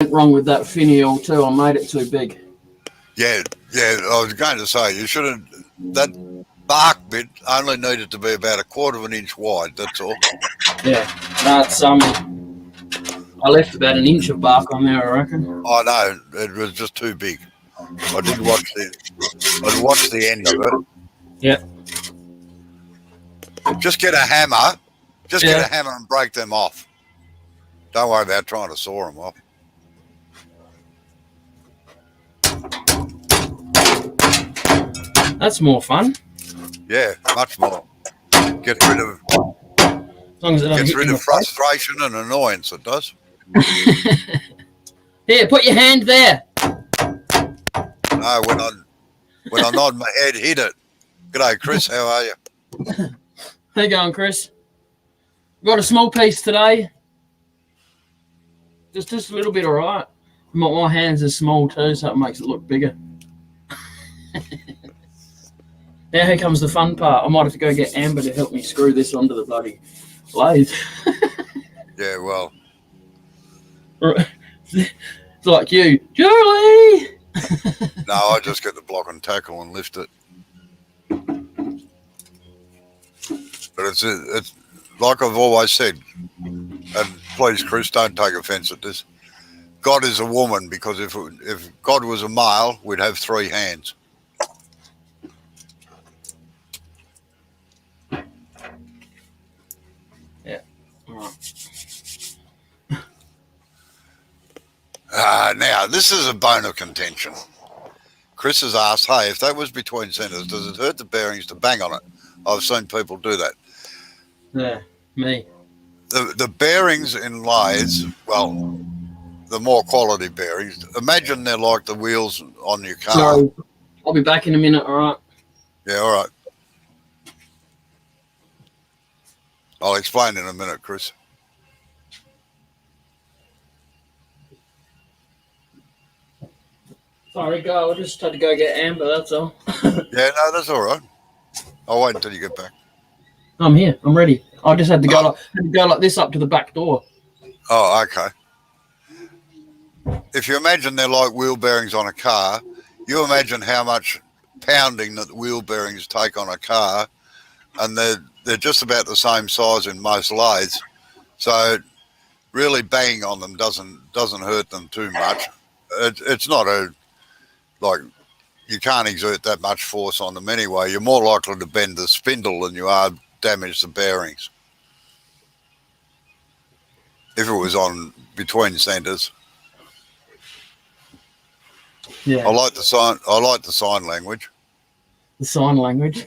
went wrong with that finial too. I made it too big. Yeah, I was going to say you should have. That bark bit only needed to be about a quarter of an inch wide. That's all. Yeah, that's I left about an inch of bark on there, I reckon. I know it was just too big. I did watch the. I watched the end of it. Yeah. Just get a hammer. Just get Yeah. a hammer and break them off. Don't worry about trying to saw them off. That's more fun. Yeah, much more. Gets rid of As long as it doesn't gets hit rid you in of frustration and annoyance. It does. Here, put your hand there. No, when I nod my head, hit it. G'day, Chris. How are you? How you going, Chris? Got a small piece today. Just a little bit, all right. My hands are small too, so it makes it look bigger. Now here comes the fun part. I might have to go get Amber to help me screw this onto the bloody lathe. Yeah, well. It's like you, Julie. No, I just get the block and tackle and lift it. But it's like I've always said, and please, Chris, don't take offence at this. God is a woman, because if God was a male, we'd have 3 hands. Yeah. All right. Now, this is a bone of contention. Chris has asked, hey, if that was between centres, does it hurt the bearings to bang on it? I've seen people do that. Yeah, me. The bearings in lathes, well, the more quality bearings, imagine they're like the wheels on your car. Sorry, I'll be back in a minute, all right? Yeah, all right. I'll explain in a minute, Chris. Sorry, go. I just had to go get Amber, that's all. Yeah, no, that's all right. I'll wait until you get back. I'm here. I'm ready. I just had to go like this up to the back door. Oh, okay. If you imagine they're like wheel bearings on a car, you imagine how much pounding that the wheel bearings take on a car, and they're just about the same size in most lathes. So really banging on them doesn't hurt them too much. It's not like you can't exert that much force on them anyway. You're more likely to bend the spindle than you are damage the bearings. If it was on between centres. Yeah. I like the sign language. The sign language.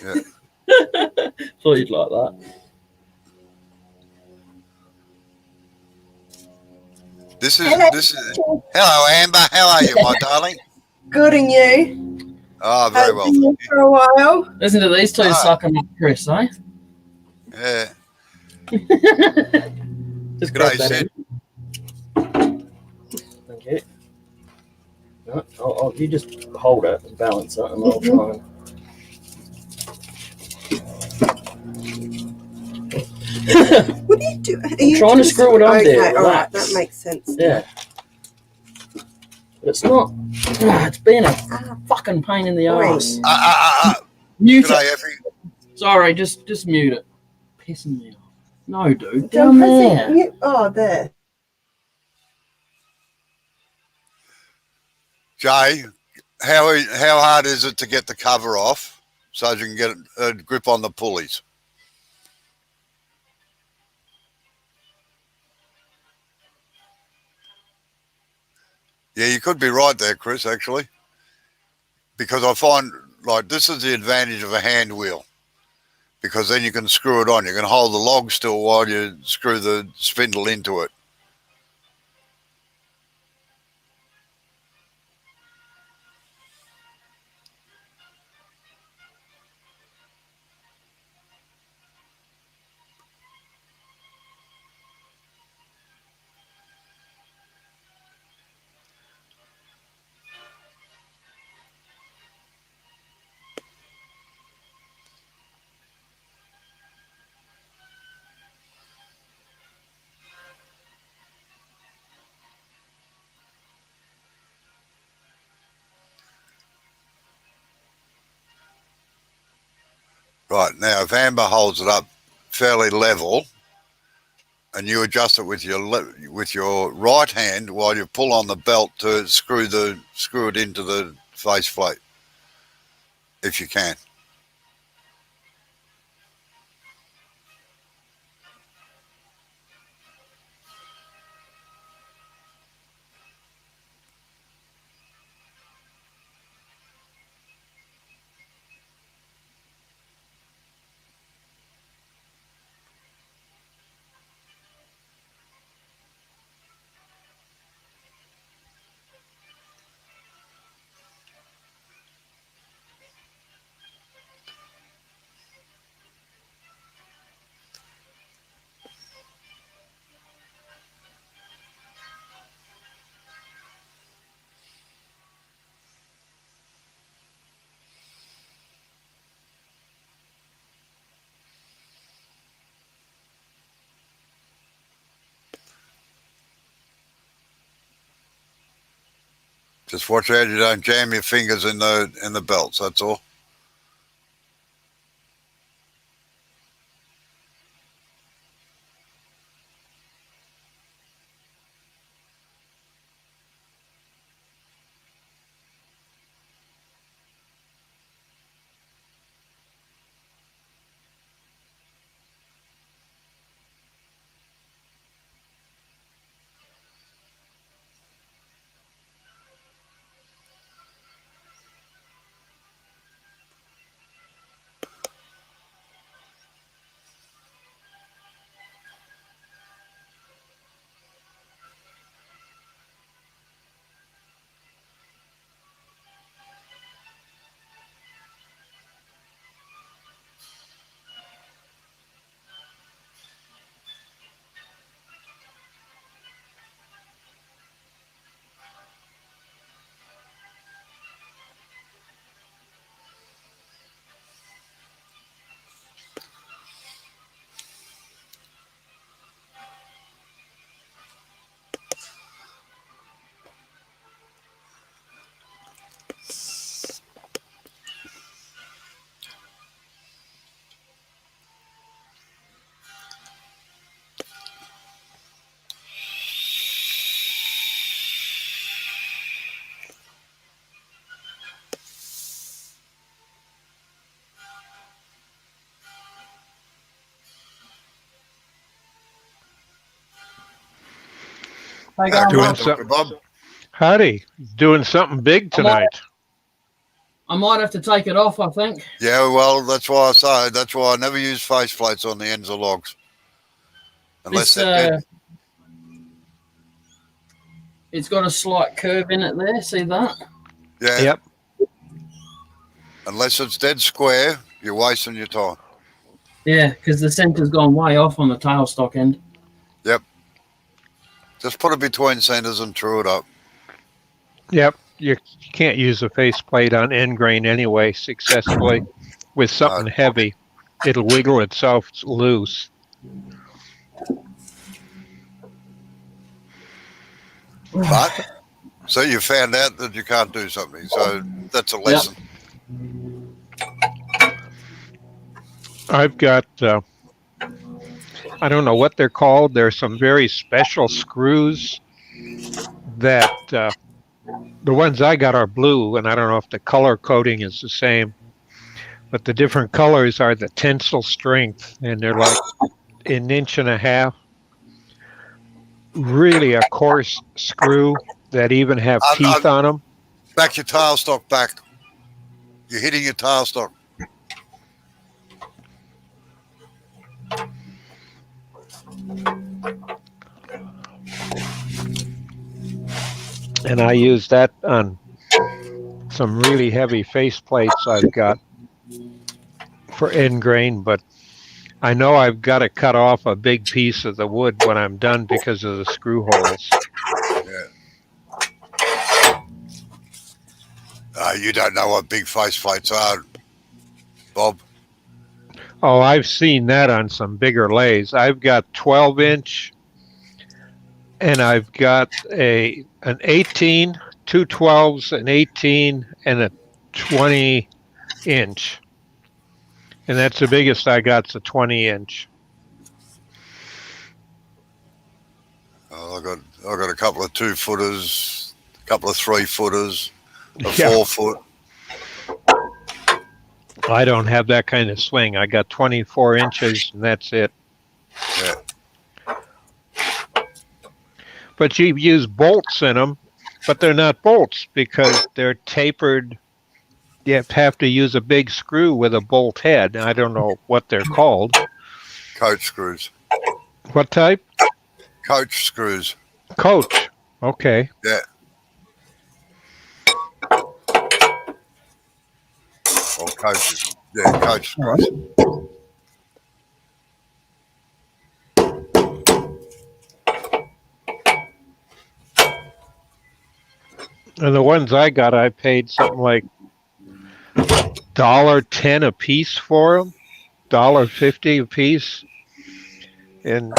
Yeah. Thought you'd like that. This is hello, Amber. How are you, my darling? Good, and you? Oh, very well. Been here for a while. Listen to these two sucking up, Chris, eh? Yeah. Just grab G'day, that Sid. in. Thank you. No, you just hold it and balance it, and I'll try and. What are you doing? Are you trying to screw it on there. Okay, all right, Relax. that makes sense. Yeah. But it's not. It's been a fucking pain in the ass. Mute G'day, it. Effie. Sorry, just mute it. Pissing me off. No, dude. Don't Down press there. it. Oh, there. Jay, how hard is it to get the cover off so you can get a grip on the pulleys? Yeah, you could be right there, Chris, actually. Because I find, like, this is the advantage of a hand wheel. Because then you can screw it on. You can hold the log still while you screw the spindle into it. Right, now if Amber holds it up fairly level and you adjust it with your right hand while you pull on the belt to screw it into the faceplate, if you can. Just watch out you don't jam your fingers in the belts, that's all. Hey, How going, are Bob? you, Dr. Bob? Howdy, doing something big tonight. I might have to take it off, I think. Yeah, well, that's why I never use faceplates on the ends of logs. Unless This, they're dead. it's got a slight curve in it there. See that? Yeah. Yep. Unless it's dead square, you're wasting your time. Yeah, because the center's gone way off on the tailstock end. Just put it between centers and true it up. Yep. You can't use a faceplate on end grain anyway successfully with something heavy. It'll wiggle itself loose. But so you found out that you can't do something. So that's a lesson. I've got, I don't know what they're called. There's some very special screws that the ones I got are blue, and I don't know if the color coding is the same, but the different colors are the tensile strength, and they're like an inch and a half. Really a coarse screw that even have teeth on them. Back your tailstock back. You're hitting your tailstock. And I use that on some really heavy face plates I've got for end grain, but I know I've got to cut off a big piece of the wood when I'm done because of the screw holes. Yeah. You don't know what big face plates are, Bob. Oh, I've seen that on some bigger lathes. I've got 12-inch, and I've got an 18, two 12s, an 18, and a 20-inch. And that's the biggest I got's a 20-inch. I got a couple of 2-footers, a couple of 3-footers, a Yeah. 4-foot. I don't have that kind of swing. I got 24 inches, and that's it. Yeah. But you use bolts in them, but they're not bolts because they're tapered. You have to use a big screw with a bolt head. I don't know what they're called. Coach screws. What type? Coach screws. Coach. Okay. Yeah. Or coaches. Yeah, coach screws. And the ones I got, I paid something like $1.10 a piece for them, $1.50 a piece, and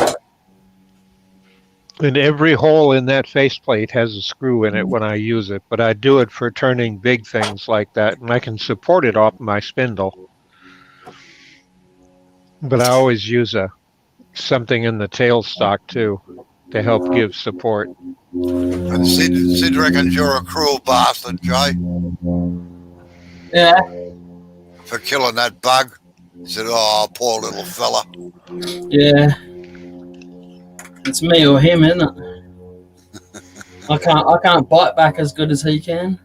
every hole in that faceplate has a screw in it when I use it. But I do it for turning big things like that, and I can support it off my spindle. But I always use something in the tailstock too to help give support. And Sid reckons you're a cruel bastard, Jay, Yeah, for killing that bug. He said, "Oh, poor little fella." yeah. It's me or him, isn't it? I can't bite back as good as he can.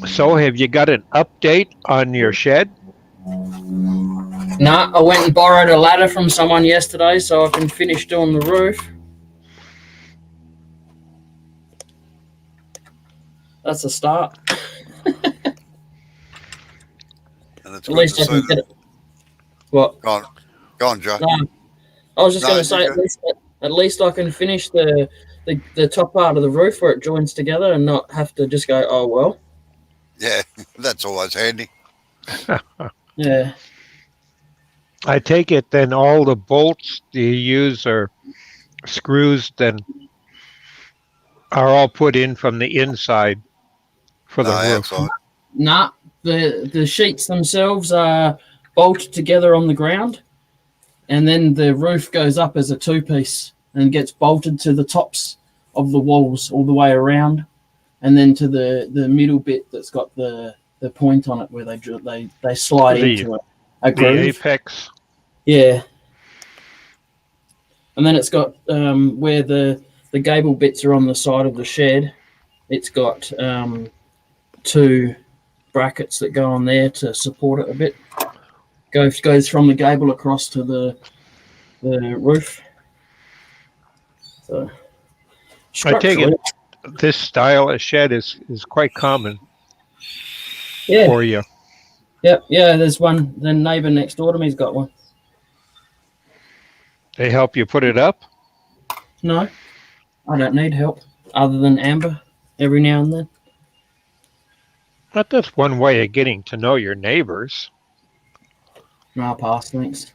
So have you got an update on your shed? Nah, I went and borrowed a ladder from someone yesterday so I can finish doing the roof. That's a start. And it's At good least to I see can get that. it. What? Go on, Joe. No, I was just No, going to say, you at least I can finish the top part of the roof where it joins together and not have to just go, oh, well. Yeah, that's always handy. Yeah. I take it then all the bolts you use are screws then are all put in from the inside for the No, roof. outside. Nah, the sheets themselves are bolted together on the ground, and then the roof goes up as a two-piece and gets bolted to the tops of the walls all the way around, and then to the middle bit that's got the point on it where they slide into a The groove. apex. Yeah. And then it's got where the gable bits are on the side of the shed. It's got two brackets that go on there to support it a bit. Goes from the gable across to the roof. So I take it structurally, this style of shed is quite common yeah, for you. yeah. There's one. The neighbour next door to me's got one. They help you put it up. No, I don't need help other than Amber every now and then. But that's one way of getting to know your neighbors. No, I'll pass, thanks.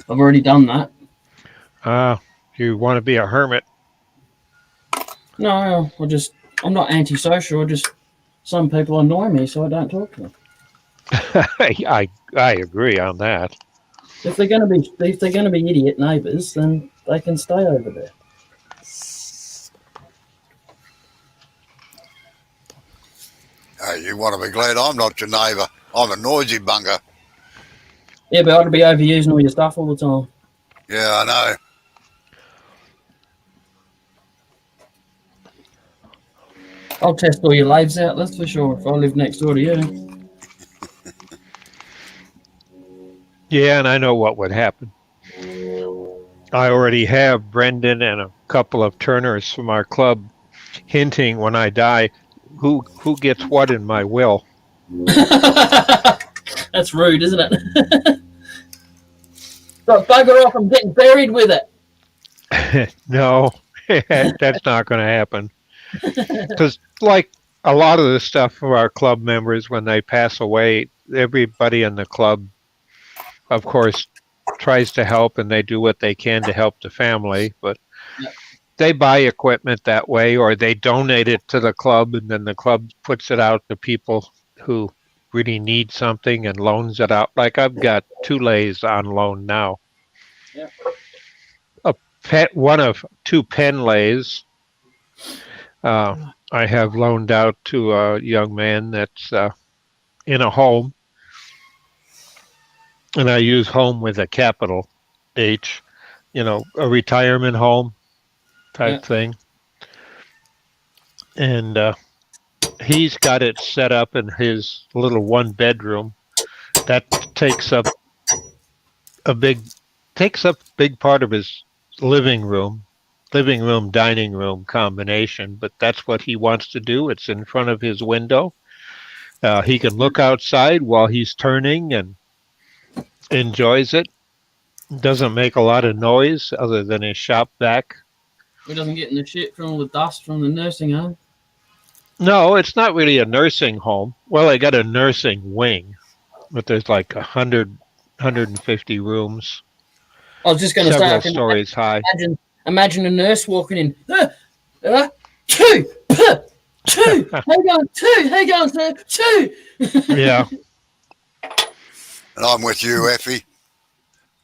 I've already done that. You want to be a hermit. No, I'm not antisocial. Some people annoy me, so I don't talk to them. I agree on that. If they're gonna be idiot neighbours, then they can stay over there. Hey, you want to be glad I'm not your neighbour. I'm a noisy bunker. Yeah, but I'd be overusing all your stuff all the time. Yeah, I know. I'll test all your lathes out, that's for sure, if I live next door to you. Yeah, and I know what would happen. I already have Brendan and a couple of Turners from our club hinting when I die who gets what in my will. That's rude, isn't it? But bugger off, I'm getting buried with it. No, that's not going to happen. Because like a lot of the stuff for our club members, when they pass away, everybody in the club, of course, tries to help, and they do what they can to help the family. But Yep. they buy equipment that way, or they donate it to the club, and then the club puts it out to people who really need something and loans it out. Like I've got 2 lays on loan now. Yeah. One of 2 pen lays I have loaned out to a young man that's in a home, and I use home with a capital H, a retirement home type thing. And he's got it set up in his little 1-bedroom that takes up a big part of his living room, dining room combination, but that's what he wants to do. It's in front of his window. He can look outside while he's turning and enjoys it. Doesn't make a lot of noise other than his shop vac. He doesn't get in the shit from all the dust from the nursing home. No, it's not really a nursing home. Well, they got a nursing wing, but there's like 150 rooms. I was just going to say, Several I can stories high. imagine a nurse walking in. 2, 2. How you going? 2. How you going, sir? 2. Yeah. And I'm with you, Effie.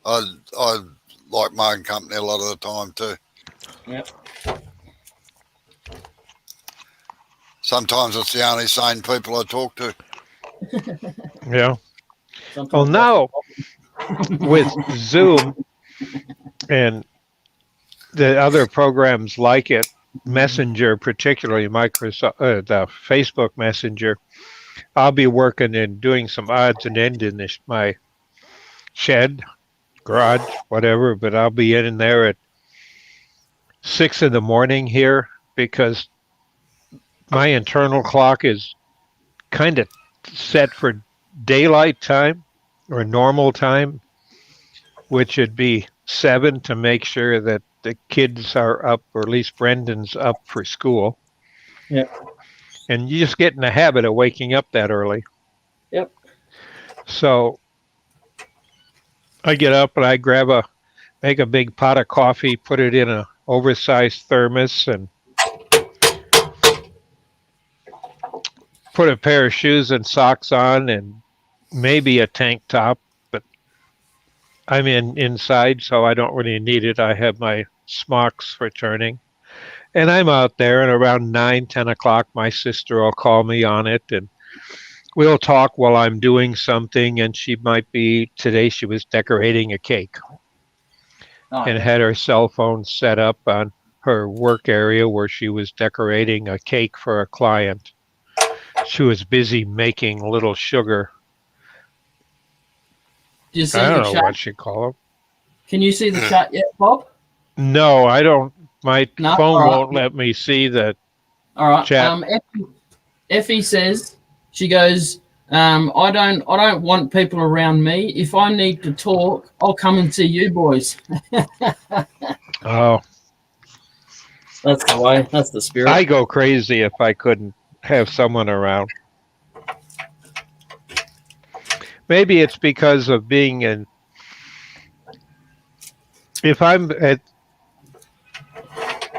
I like my own company a lot of the time too. Yep. Sometimes it's the only sane people I talk to. Yeah. Sometimes Well, now with Zoom and the other programs like it, Messenger, particularly Microsoft, the Facebook Messenger, I'll be working and doing some odds and ends in my shed, garage, whatever, but I'll be in there at 6 a.m. here because my internal clock is kind of set for daylight time or normal time, which would be 7 to make sure that the kids are up, or at least Brendan's up for school. Yep. And you just get in the habit of waking up that early. Yep. So I get up and I make a big pot of coffee, put it in an oversized thermos, and put a pair of shoes and socks on and maybe a tank top, but I'm inside, so I don't really need it. I have my smocks for turning. And I'm out there, and around 9, 10 o'clock, my sister will call me on it, and we'll talk while I'm doing something, and today she was decorating a cake and had her cell phone set up on her work area where she was decorating a cake for a client. She was busy making little sugar. Do you see I don't the know chat? what she call them. Can you see the chat yet, Bob? No, I don't. My No? phone All right. won't let me see the All right. chat. Effie says, she goes, I don't want people around me. If I need to talk, I'll come and see you boys. Oh, That's the way. That's the spirit. I go crazy if I couldn't have someone around. Maybe it's because of being in. If I'm at,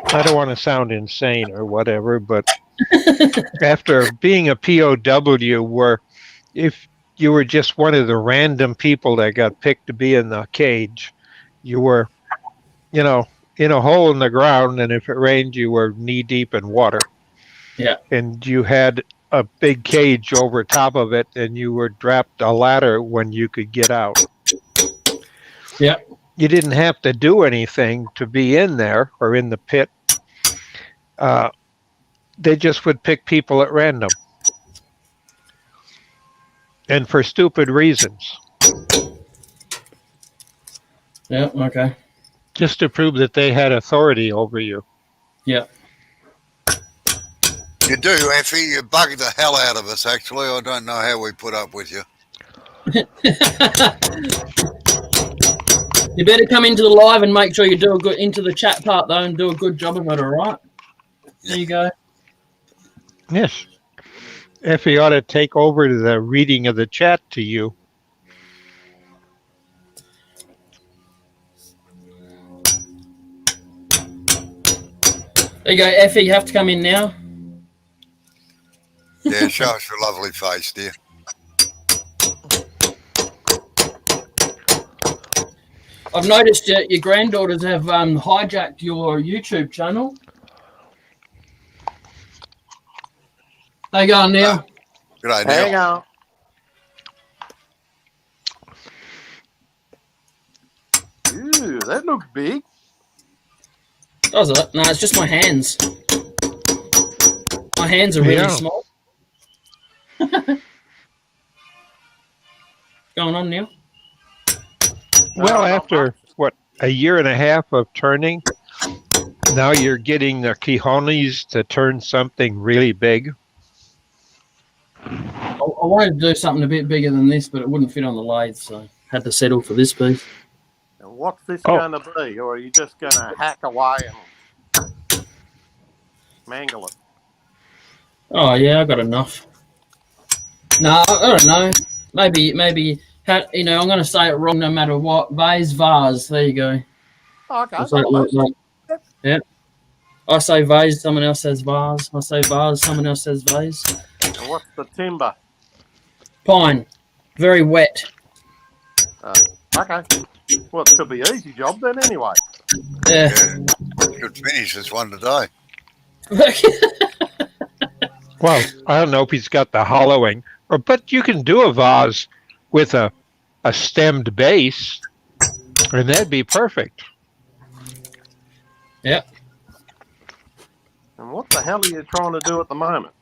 I don't want to sound insane or whatever, but after being a POW, where if you were just one of the random people that got picked to be in the cage, you were, in a hole in the ground, and if it rained, you were knee deep in water. Yeah. And you had a big cage over top of it, and you were strapped a ladder when you could get out. Yeah. You didn't have to do anything to be in there or in the pit. They just would pick people at random. And for stupid reasons. Yeah. Okay. Just to prove that they had authority over you. Yeah. You do, Effie. You bugged the hell out of us, actually. I don't know how we put up with you. You better come into the live and make sure you do a good into the chat part though, and do a good job of it. All right. There you go. Yes. Effie ought to take over the reading of the chat to you. There you go, Effie. You have to come in now. Yeah, show us your lovely face, dear. I've noticed your granddaughters have hijacked your YouTube channel. How you going, Neil? Good day, Hang Neil. on. Ooh, that looks big. Does it? No, it's just my hands. My hands are really Yeah. small. Going on, Neil? Well, after what, a year and a half of turning, now you're getting the cojones to turn something really big. I wanted to do something a bit bigger than this, but it wouldn't fit on the lathe, so had to settle for this piece. And what's this Oh. going to be? Or are you just going to hack away and mangle it? Oh yeah, I got enough. No, I don't know. Maybe, you know, I'm going to say it wrong no matter what. vase. There you go. Oh, okay. I'll say it like that. Yeah. I say vase, someone else says vase. I say vase, someone else says vase. And what's the timber? Pine. Very wet. Okay. Well, it should be an easy job then anyway. Yeah. Yeah, should finish this one today. Well, I don't know if he's got the hollowing, but you can do a vase with a stemmed base, and that'd be perfect. Yeah. And what the hell are you trying to do at the moment?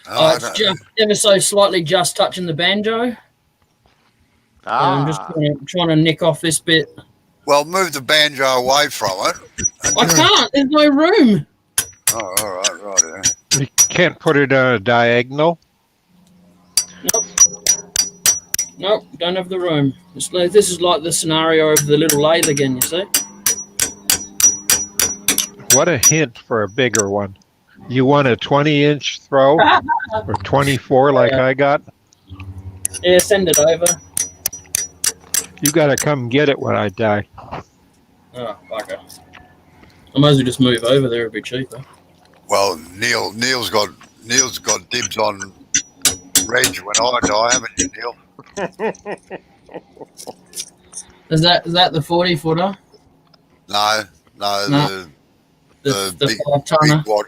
Oh, I It's don't- just ever so slightly just touching the banjo. I'm just trying to nick off this bit. well, move the banjo away from it. I can't. There's no room. Oh, all right, right. Yeah. You can't put it on a diagonal. Nope, don't have the room. This is like the scenario of the little lathe again, you see? What a hint for a bigger one. You want a 20-inch throw or 24 like I got? Yeah, send it over. You got to come get it when I die. Oh, bugger. I might as well just move over there, it'd be cheaper. Well, Neil's got dibs on Reg when I die, haven't you, Neil? Is that the 40-footer? No, No. the The big 5-tonner? big wad.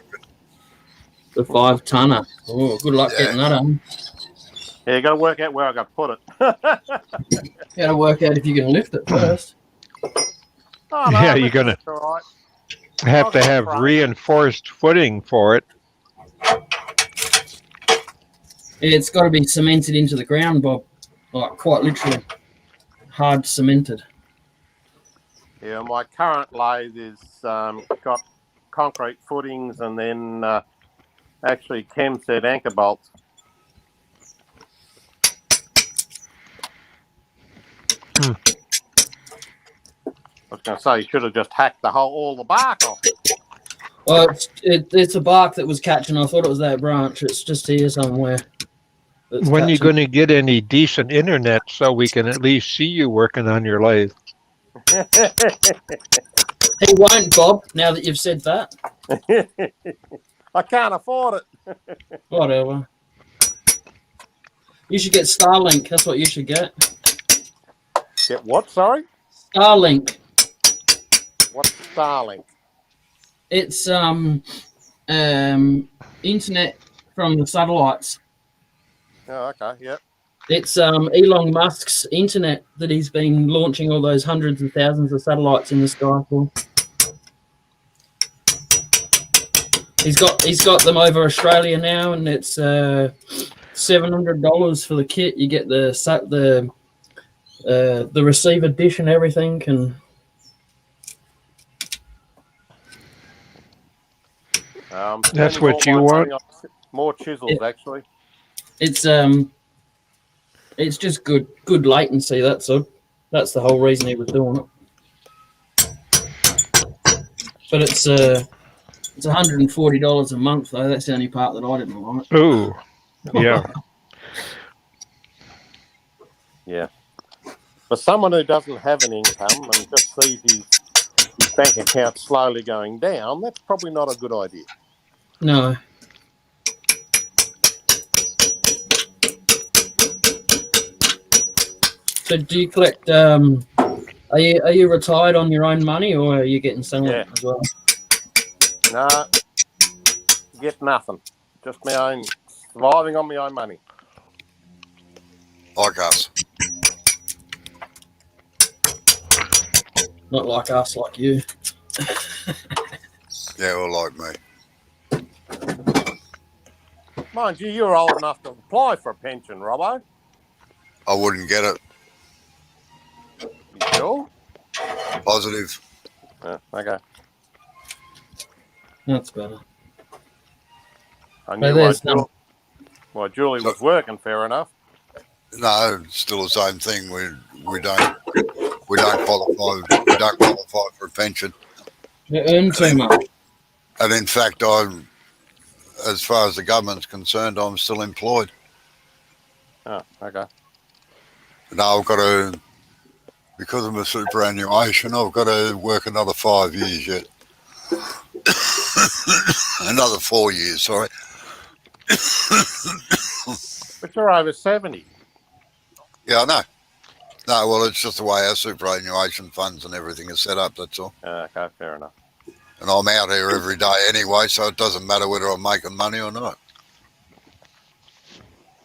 The 5-tonner. Oh, good luck Yeah. getting that on. Yeah, you got to work out where I got to put it. You gotta work out if you can lift it first. Oh, Yeah, I you're reckon gonna- it's all right. Have to have reinforced footing for it. It's got to be cemented into the ground, Bob. Like, quite literally. Hard cemented. Yeah, my current lathe is got concrete footings and then actually Kem said anchor bolts. Hmm. I was going to say you should have just hacked all the bark off. Well, it's a bark that was catching. I thought it was that branch. It's just here somewhere. That's When are you catching. going to get any decent internet so we can at least see you working on your lathe? He won't, Bob, now that you've said that. I can't afford it. Whatever. You should get Starlink. That's what you should get. Get what? Sorry? Starlink. What's Starlink? It's internet from the satellites. Oh, okay. Yep. It's Elon Musk's internet that he's been launching all those hundreds of thousands of satellites in the sky for. He's got them over Australia now, and it's $700 for the kit. You get the receiver dish and everything, and That's spending what all you my want? money on more chisels, actually. it's just good latency. That's the whole reason he was doing it. But it's $140 a month though. That's the only part that I didn't like. Ooh, yeah. Yeah. For someone who doesn't have an income and just sees his bank account slowly going down, that's probably not a good idea. No. So do you collect? Are you retired on your own money, or are you getting some Yeah. as well? No, get nothing. Just my own, surviving on my own money. Like us. Not like us, like you. Yeah, well, like me. Mind you, you're old enough to apply for a pension, Robbo. I wouldn't get it. You sure? Positive. Okay. That's better. I No, knew there's none. Julie was working, fair enough. No, it's still the same thing. We don't qualify. We don't qualify for a pension. You earn too much. And in fact, as far as the government's concerned, I'm still employed. Oh, okay. Now I've got to, because of my superannuation, I've got to work another 5 years yet. Another 4 years, sorry. But you're over 70. Yeah, I know. No, well, it's just the way our superannuation funds and everything is set up, that's all. Okay, fair enough. And I'm out here every day anyway, so it doesn't matter whether I'm making money or not.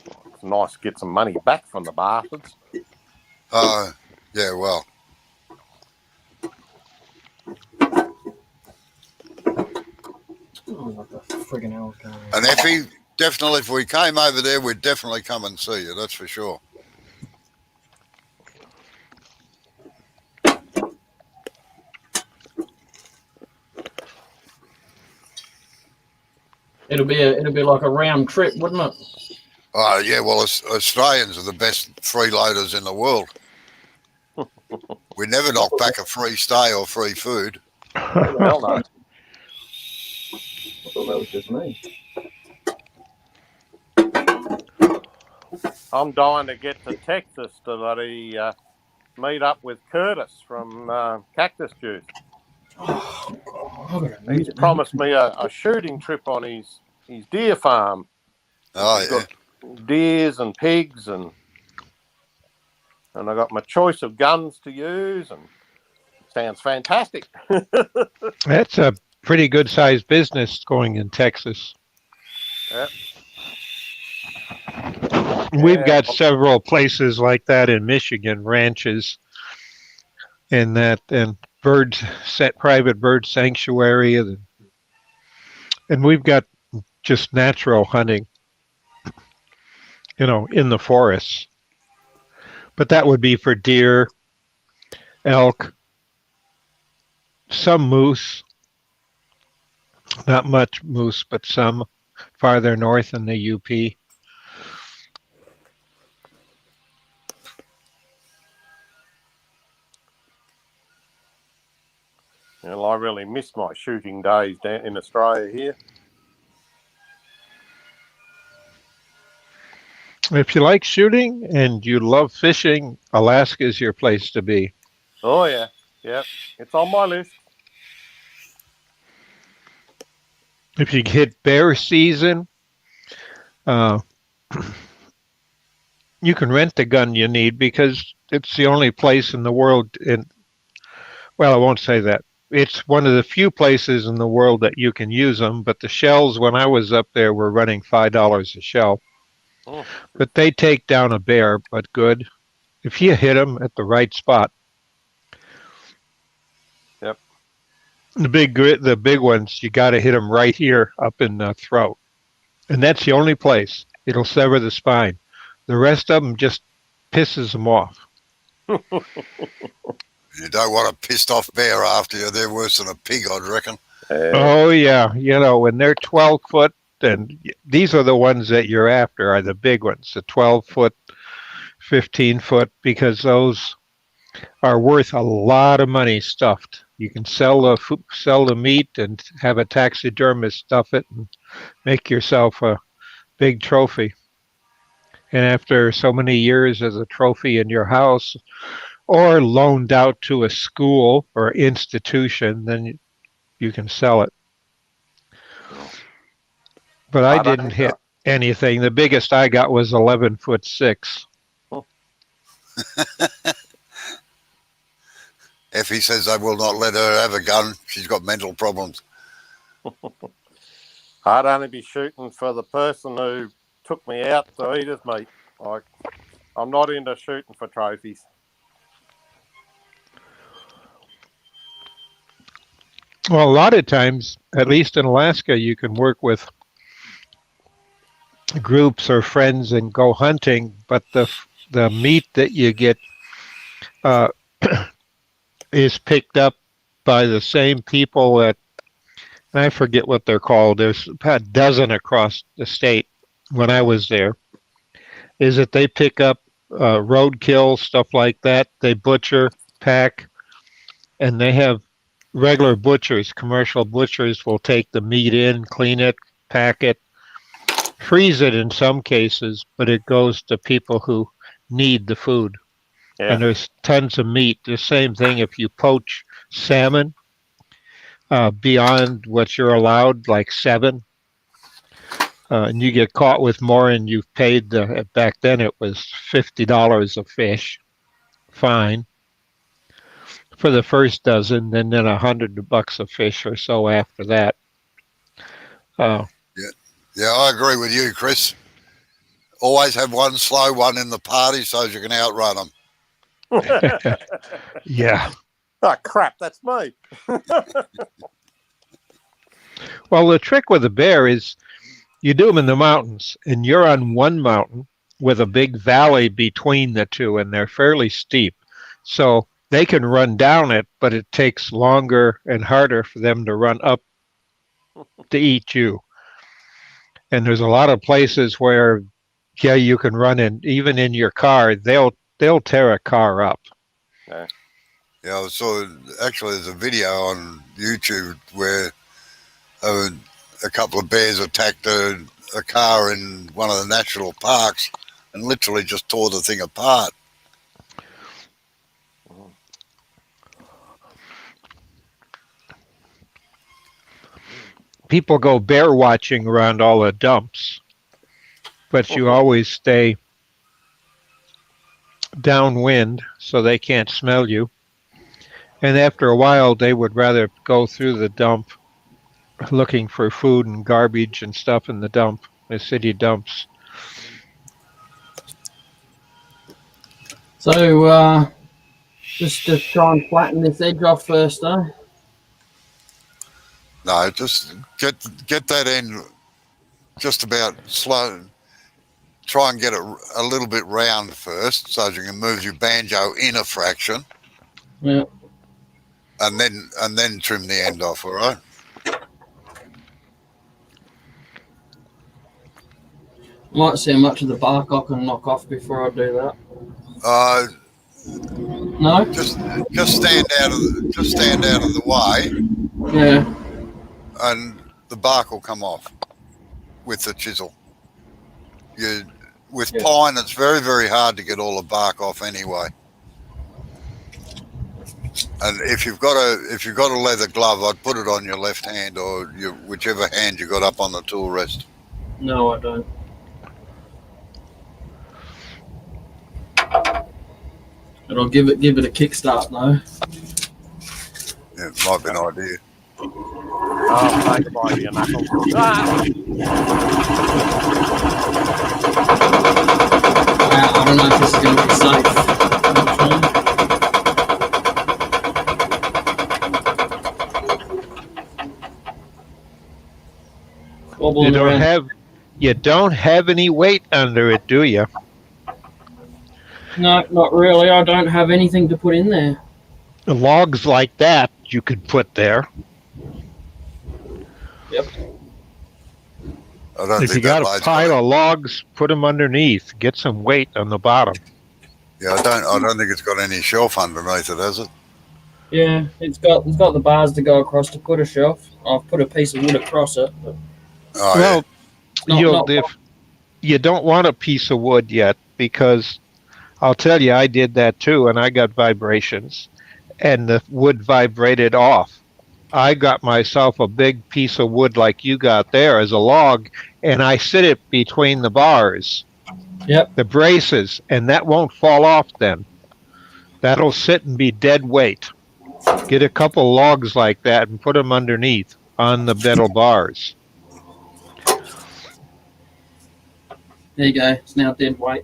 It's nice to get some money back from the bastards. Yeah, well. Oh, what the friggin' hell is going on? And if we came over there, we'd definitely come and see you, that's for sure. It'll be like a round trip, wouldn't it? Yeah, well, Australians are the best freeloaders in the world. We never knock back a free stay or free food. Hell no. I thought that was just me. I'm dying to get to Texas to bloody meet up with Curtis from Cactus Juice. He's promised me a shooting trip on his deer farm. Oh, He's yeah. got deers and pigs and I got my choice of guns to use and sounds fantastic. That's a pretty good sized business going in Texas. Yep. We've got several places like that in Michigan, ranches, and private bird sanctuary, and we've got just natural hunting, in the forests. But that would be for deer, elk, some moose, not much moose, but some farther north in the UP. Well, I really miss my shooting days down in Australia here. If you like shooting and you love fishing, Alaska is your place to be. Oh, yeah. Yep. It's on my list. If you hit bear season, you can rent the gun you need because it's the only place in the world well, I won't say that. It's one of the few places in the world that you can use them, but the shells, when I was up there, were running $5 a shell. Oh. But they take down a bear, but good. If you hit them at the right spot. Yep. The big ones, you got to hit them right here up in the throat. And that's the only place. It'll sever the spine. The rest of them just pisses them off. You don't want a pissed off bear after you. They're worse than a pig, I'd reckon. Oh, yeah. When they're 12 foot, and these are the ones that you're after, are the big ones, the 12 foot, 15 foot, because those are worth a lot of money stuffed. You can sell the meat and have a taxidermist stuff it and make yourself a big trophy. And after so many years as a trophy in your house, or loaned out to a school or institution, then you can sell it. But I didn't hit anything. The biggest I got was 11'6". Effie says they will not let her have a gun. She's got mental problems. I'd only be shooting for the person who took me out to eat his meat. I'm not into shooting for trophies. Well, a lot of times, at least in Alaska, you can work with groups or friends and go hunting, but the meat that you get is picked up by the same people that, and I forget what they're called. There's about a dozen across the state when I was there. Is that they pick up roadkill, stuff like that. They butcher, pack, and they have regular butchers, commercial butchers will take the meat in, clean it, pack it, freeze it in some cases, but it goes to people who need the food. Yeah. And there's tons of meat. The same thing if you poach salmon beyond what you're allowed, like 7, and you get caught with more and you've paid, back then it was $50 a fish fine for the first dozen, and then $100 a fish or so after that. Yeah, I agree with you, Chris. Always have one slow one in the party so you can outrun them. Yeah. Oh, crap, that's me. Well, the trick with a bear is you do them in the mountains, and you're on one mountain with a big valley between the two, and they're fairly steep. So they can run down it, but it takes longer and harder for them to run up to eat you. And there's a lot of places where, yeah, you can run in, even in your car, they'll tear a car up. Okay. Yeah, so actually there's a video on YouTube where a couple of bears attacked a car in one of the national parks and literally just tore the thing apart. People go bear watching around all the dumps, but you always stay downwind so they can't smell you. And after a while, they would rather go through the dump looking for food and garbage and stuff in the dump, the city dumps. So, just to try and flatten this edge off first, though. No, just get that end just about slow. Try and get it a little bit round first so you can move your banjo in a fraction. Yeah. And then trim the end off, all right? Might see how much of the bark I can knock off before I do that. No? Just stand out of the way, Yeah. and the bark will come off with the chisel. With pine, it's very, very hard to get all the bark off anyway. And if you've got a leather glove, I'd put it on your left hand or whichever hand you got up on the tool rest. No, I don't. But I'll give it a kickstart though. Yeah, it might be an idea. Oh, take it by your knuckles. I don't know if this is going to be safe. You don't have any weight under it, do you? No, not really. I don't have anything to put in there. Logs like that you could put there. Yep. I don't If you think got that a pile of logs, put them underneath. Get some weight on the bottom. Yeah, I don't think it's got any shelf underneath it, has it? Yeah, it's got the bars to go across to put a shelf. I've put a piece of wood across it. But Oh, Well, not you don't want a piece of wood yet because I'll tell you, I did that too, and I got vibrations, and the wood vibrated off. I got myself a big piece of wood like you got there as a log, and I sit it between the bars, Yep. the braces, and that won't fall off then. That'll sit and be dead weight. Get a couple logs like that and put them underneath on the metal bars. There you go. It's now dead weight.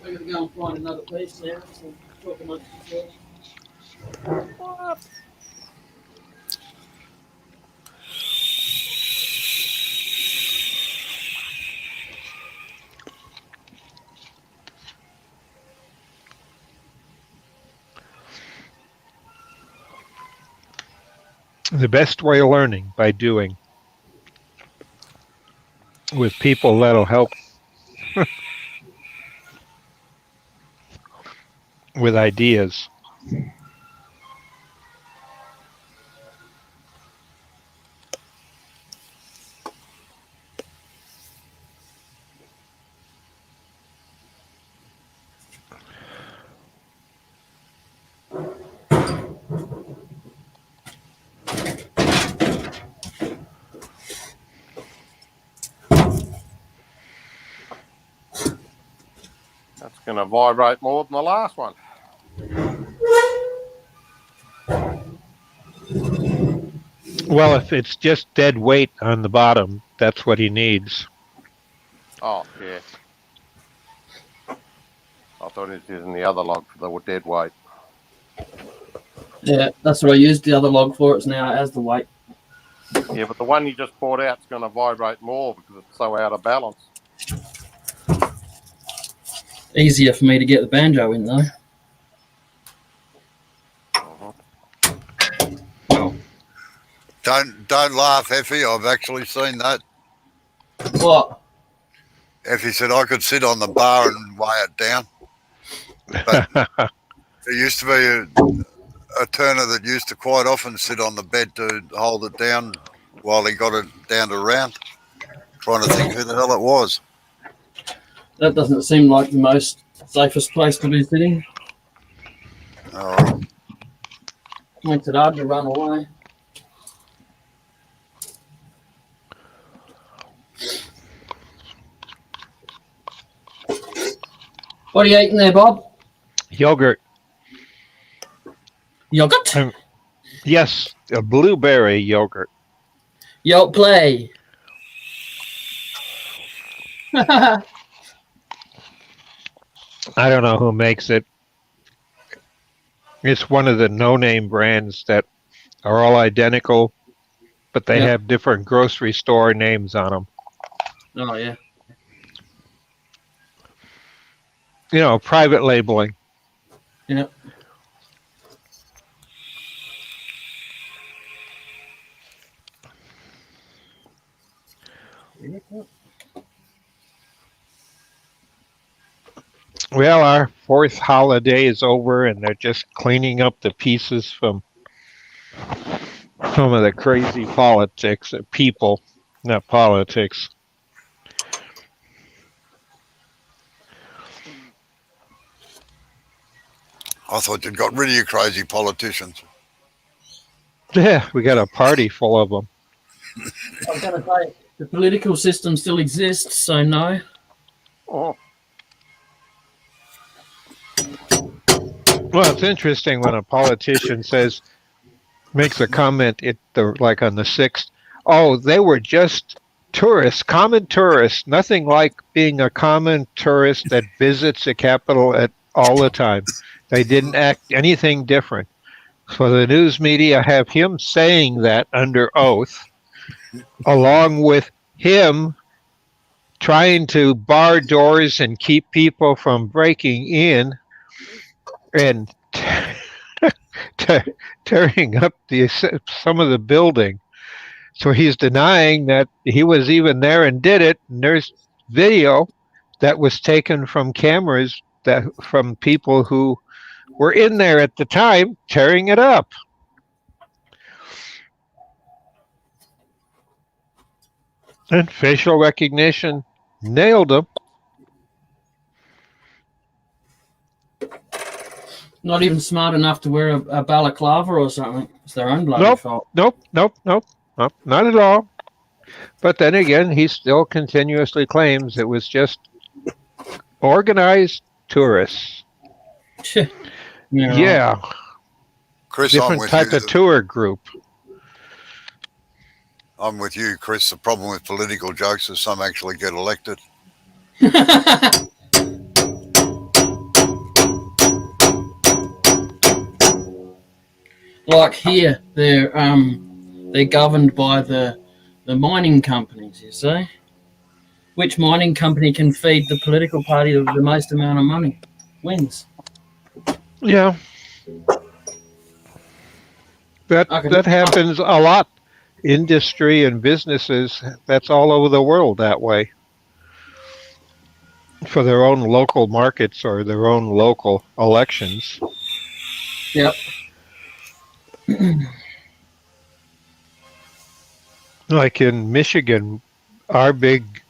We're going to go and find another piece now. So talk amongst yourselves. The best way of learning by doing with people that'll help with ideas. That's going to vibrate more than the last one. Well, if it's just dead weight on the bottom, that's what he needs. Oh, yeah. I thought he was using the other log for the dead weight. Yeah, that's what I used the other log for. It's now as the weight. Yeah, but the one you just brought out is going to vibrate more because it's so out of balance. Easier for me to get the banjo in though. Don't laugh, Effie. I've actually seen that. What? Effie said I could sit on the bar and weigh it down. But there used to be a turner that used to quite often sit on the bed to hold it down while he got it down to round. Trying to think who the hell it was. That doesn't seem like the most safest place to be sitting. Oh, Makes it hard to run away. What are you eating there, Bob? Yogurt. Yogurt? Yes, a blueberry yogurt. Yo, play. I don't know who makes it. It's one of the no-name brands that are all identical, but they Yeah. have different grocery store names on them. Oh, yeah. You know, private labeling. Yeah. Well, our fourth holiday is over, and they're just cleaning up the pieces from some of the crazy politics, people, not politics. I thought you'd got rid of your crazy politicians. Yeah, we got a party full of them. I was going to say, the political system still exists, so no. Oh, Well, it's interesting when a politician makes a comment like on the 6th. Oh, they were just tourists, common tourists, nothing like being a common tourist that visits the Capitol all the time. They didn't act anything different. So the news media have him saying that under oath, along with him trying to bar doors and keep people from breaking in and tearing up some of the building. So he's denying that he was even there and did it. And there's video that was taken from cameras from people who were in there at the time tearing it up. And facial recognition nailed them. Not even smart enough to wear a balaclava or something. It's their own bloody fault. Nope, not at all. But then again, he still continuously claims it was just organized tourists. Yeah, Chris, I'm different with type you. of tour group. I'm with you, Chris. The problem with political jokes is some actually get elected. Like here, they're governed by the mining companies. You see, which mining company can feed the political party the most amount of money wins. Yeah, that happens a lot. Industry and businesses, that's all over the world that way. For their own local markets or their own local elections. Yep. Like in Michigan, our big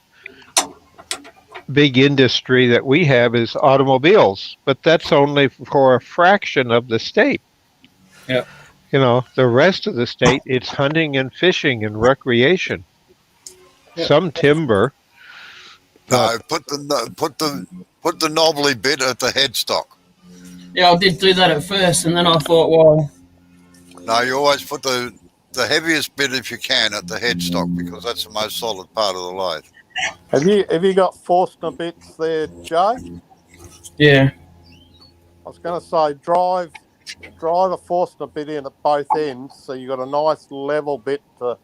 industry that we have is automobiles, but that's only for a fraction of the state. Yep. You know, the rest of the state, it's hunting and fishing and recreation. Yep. Some timber. No, put the knobbly bit at the headstock. Yeah, I did do that at first, and then I thought, well. No, you always put the heaviest bit if you can at the headstock because that's the most solid part of the load. Have you got Forstner bits there, Joe? Yeah. I was going to say drive a Forstner bit in at both ends, so you got a nice level bit to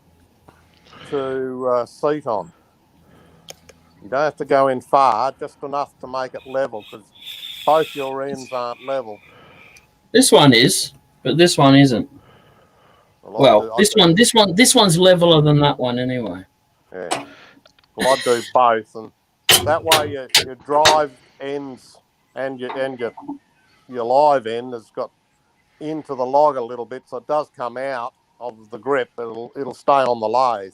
seat on. You don't have to go in far, just enough to make it level because both your ends aren't level. This one is, but this one isn't. Well, this one's leveler than that one anyway. Yeah. Well, I do both, and that way your drive ends and your live end has got into the log a little bit, so it does come out of the grip. It'll stay on the lathe.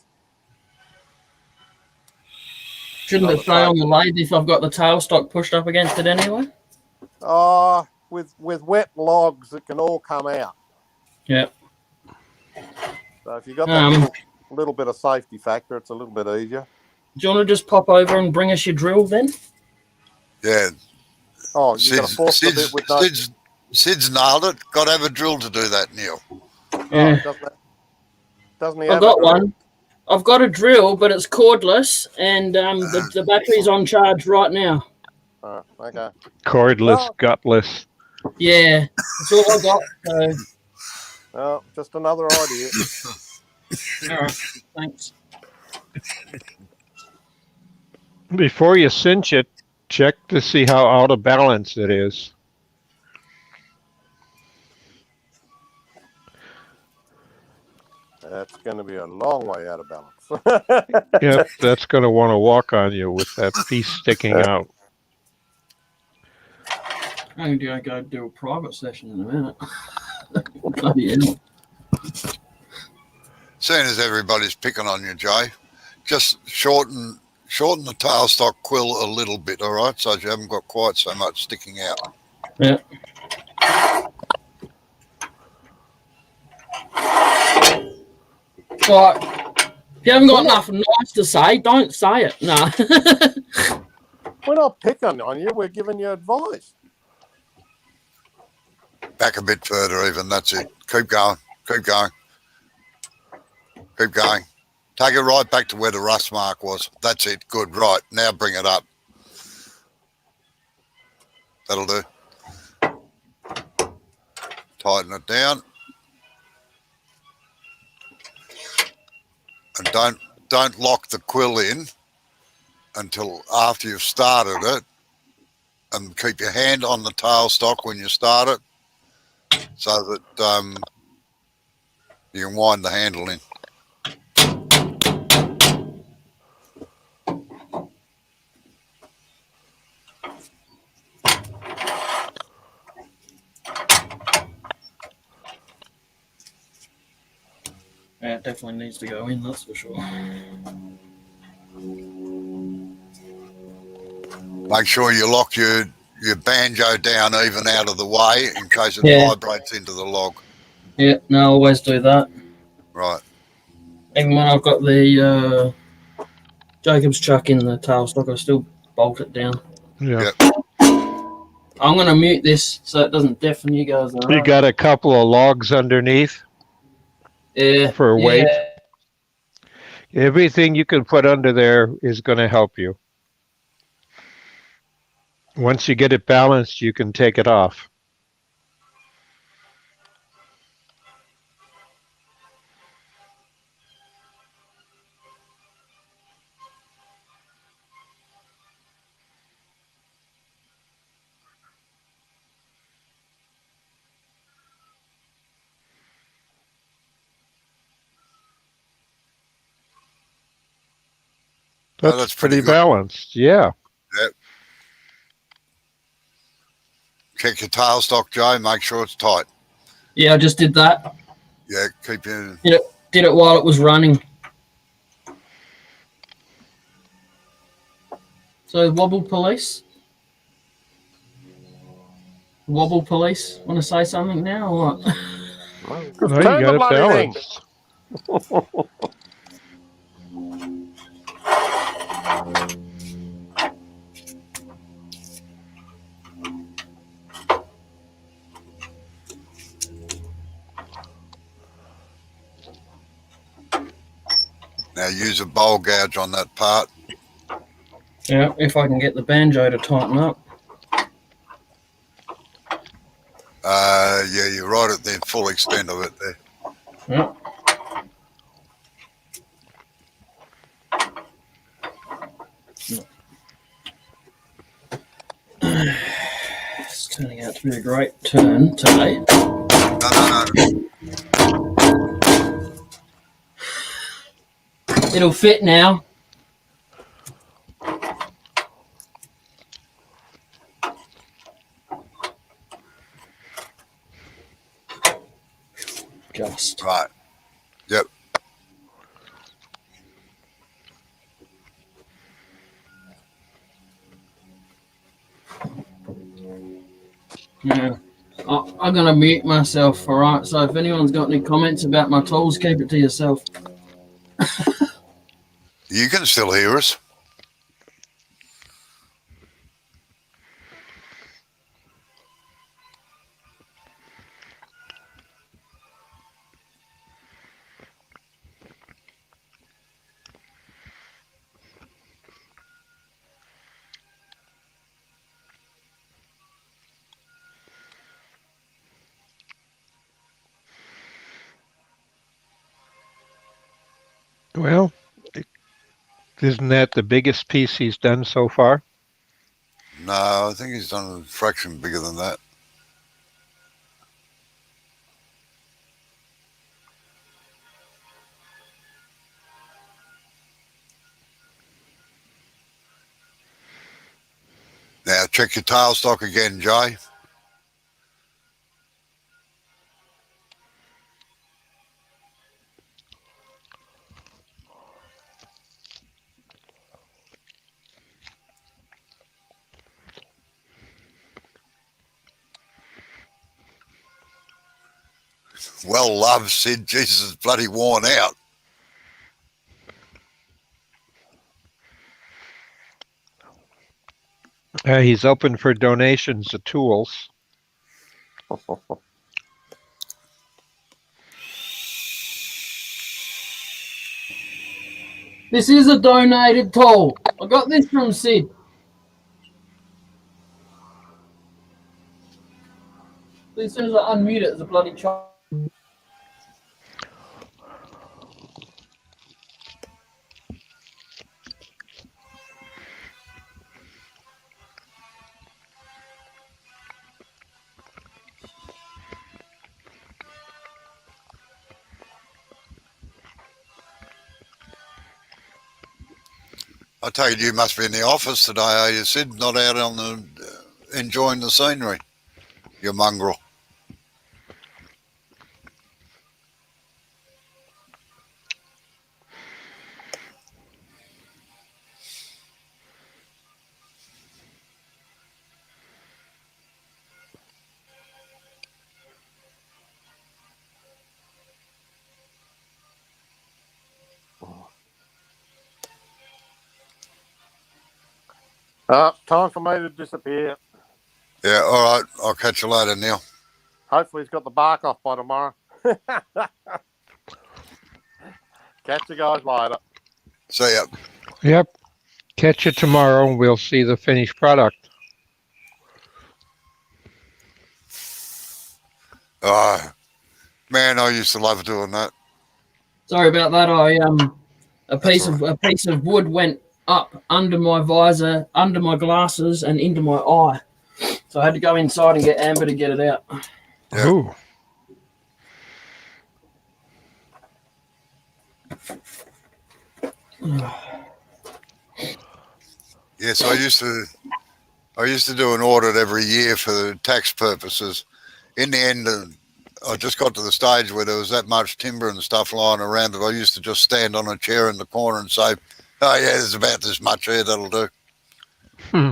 Shouldn't it stay on the lathe if I've got the tailstock pushed up against it anyway? With wet logs, it can all come out. Yeah. So if you've got that little bit of safety factor, it's a little bit easier. Do you want to just pop over and bring us your drill then? Yeah. Oh, you got to force a bit with no... Sid's nailed it. Got to have a drill to do that, Neil. Yeah. Doesn't he I've got one. I've got a drill, but it's cordless, and the battery's on charge right now. Oh, okay. Cordless, gutless. Yeah, that's all I got. So. Oh, just another idea. All right, thanks. Before you cinch it, check to see how out of balance it is. That's going to be a long way out of balance. Yep, that's going to want to walk on you with that piece sticking out. I'm going to go do a private session in a minute. Bloody hell. Seeing as everybody's picking on you, Jay, just shorten the tailstock quill a little bit, all right, so you haven't got quite so much sticking out. Yeah. Like, if you haven't got nothing nice to say, don't say it. No. We're not picking on you. We're giving you advice. Back a bit further even, that's it. Keep going. Keep going. Keep going. Take it right back to where the rust mark was. That's it. Good. Right. Now bring it up. That'll do. Tighten it down. And don't lock the quill in until after you've started it, and keep your hand on the tailstock when you start it, so that you can wind the handle in. Yeah, it definitely needs to go in, that's for sure. Make sure you lock your banjo down even out of the way in case it Yeah. vibrates into the log. Yeah, no, I always do that. Right. Even when I've got the Jacob's chuck in the tailstock, I still bolt it down. Yeah. Yep. I'm going to mute this so it doesn't deafen you guys. You got a couple of logs underneath Yeah. for weight. Yeah. Everything you can put under there is going to help you. Once you get it balanced, you can take it off. That's pretty pretty good. balanced. Yeah. Yep. Check your tailstock, Joe. Make sure it's tight. Yeah, I just did that. Yeah, keep your... Did it while it was running. So, wobble police? Wobble police want to say something now or what? Just No, you turn got the it bloody thing. balanced. Now use a bowl gouge on that part. Yeah, if I can get the banjo to tighten up. Yeah, you're right at the full extent of it there. Yeah. It's turning out to be a great turn today. No. It'll fit now. Just. Right. Yep. Yeah. I'm going to mute myself, all right? So if anyone's got any comments about my tools, keep it to yourself. You can still hear us. Well, isn't that the biggest piece he's done so far? No, I think he's done a fraction bigger than that. Now check your tailstock again, Jay. Well loved, Sid. Jesus is bloody worn out. He's open for donations of tools. This is a donated tool. I got this from Sid. As soon as I unmute it, there's a bloody child. I take it you must be in the office today, are you, Sid? Not out on the enjoying the scenery, you mongrel. Time for me to disappear. Yeah, all right. I'll catch you later, Neil. Hopefully he's got the bark off by tomorrow. Catch you guys later. See ya. Yep. Catch you tomorrow and we'll see the finished product. Oh, man, I used to love doing that. Sorry about that. A piece of wood went up under my visor, under my glasses, and into my eye. So I had to go inside and get Amber to get it out. Yeah. Ooh. Yes, I used to do an audit every year for the tax purposes. In the end, I just got to the stage where there was that much timber and stuff lying around that I used to just stand on a chair in the corner and say, "Oh yeah, there's about this much here, that'll do." Hmm.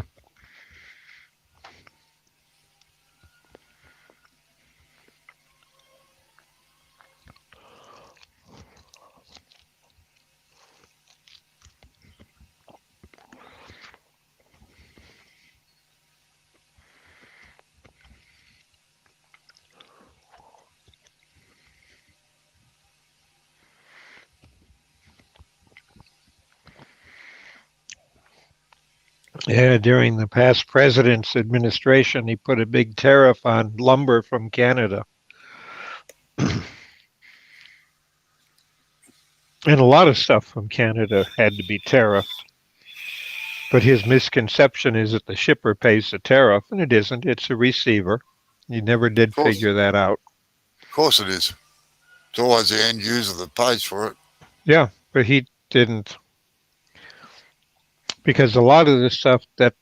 Yeah, during the past president's administration, he put a big tariff on lumber from Canada. And a lot of stuff from Canada had to be tariffed. But his misconception is that the shipper pays the tariff, and it isn't. It's a receiver. He never did figure that out. Of course it is. It's always the end user that pays for it. Yeah, but he didn't. Because a lot of the stuff that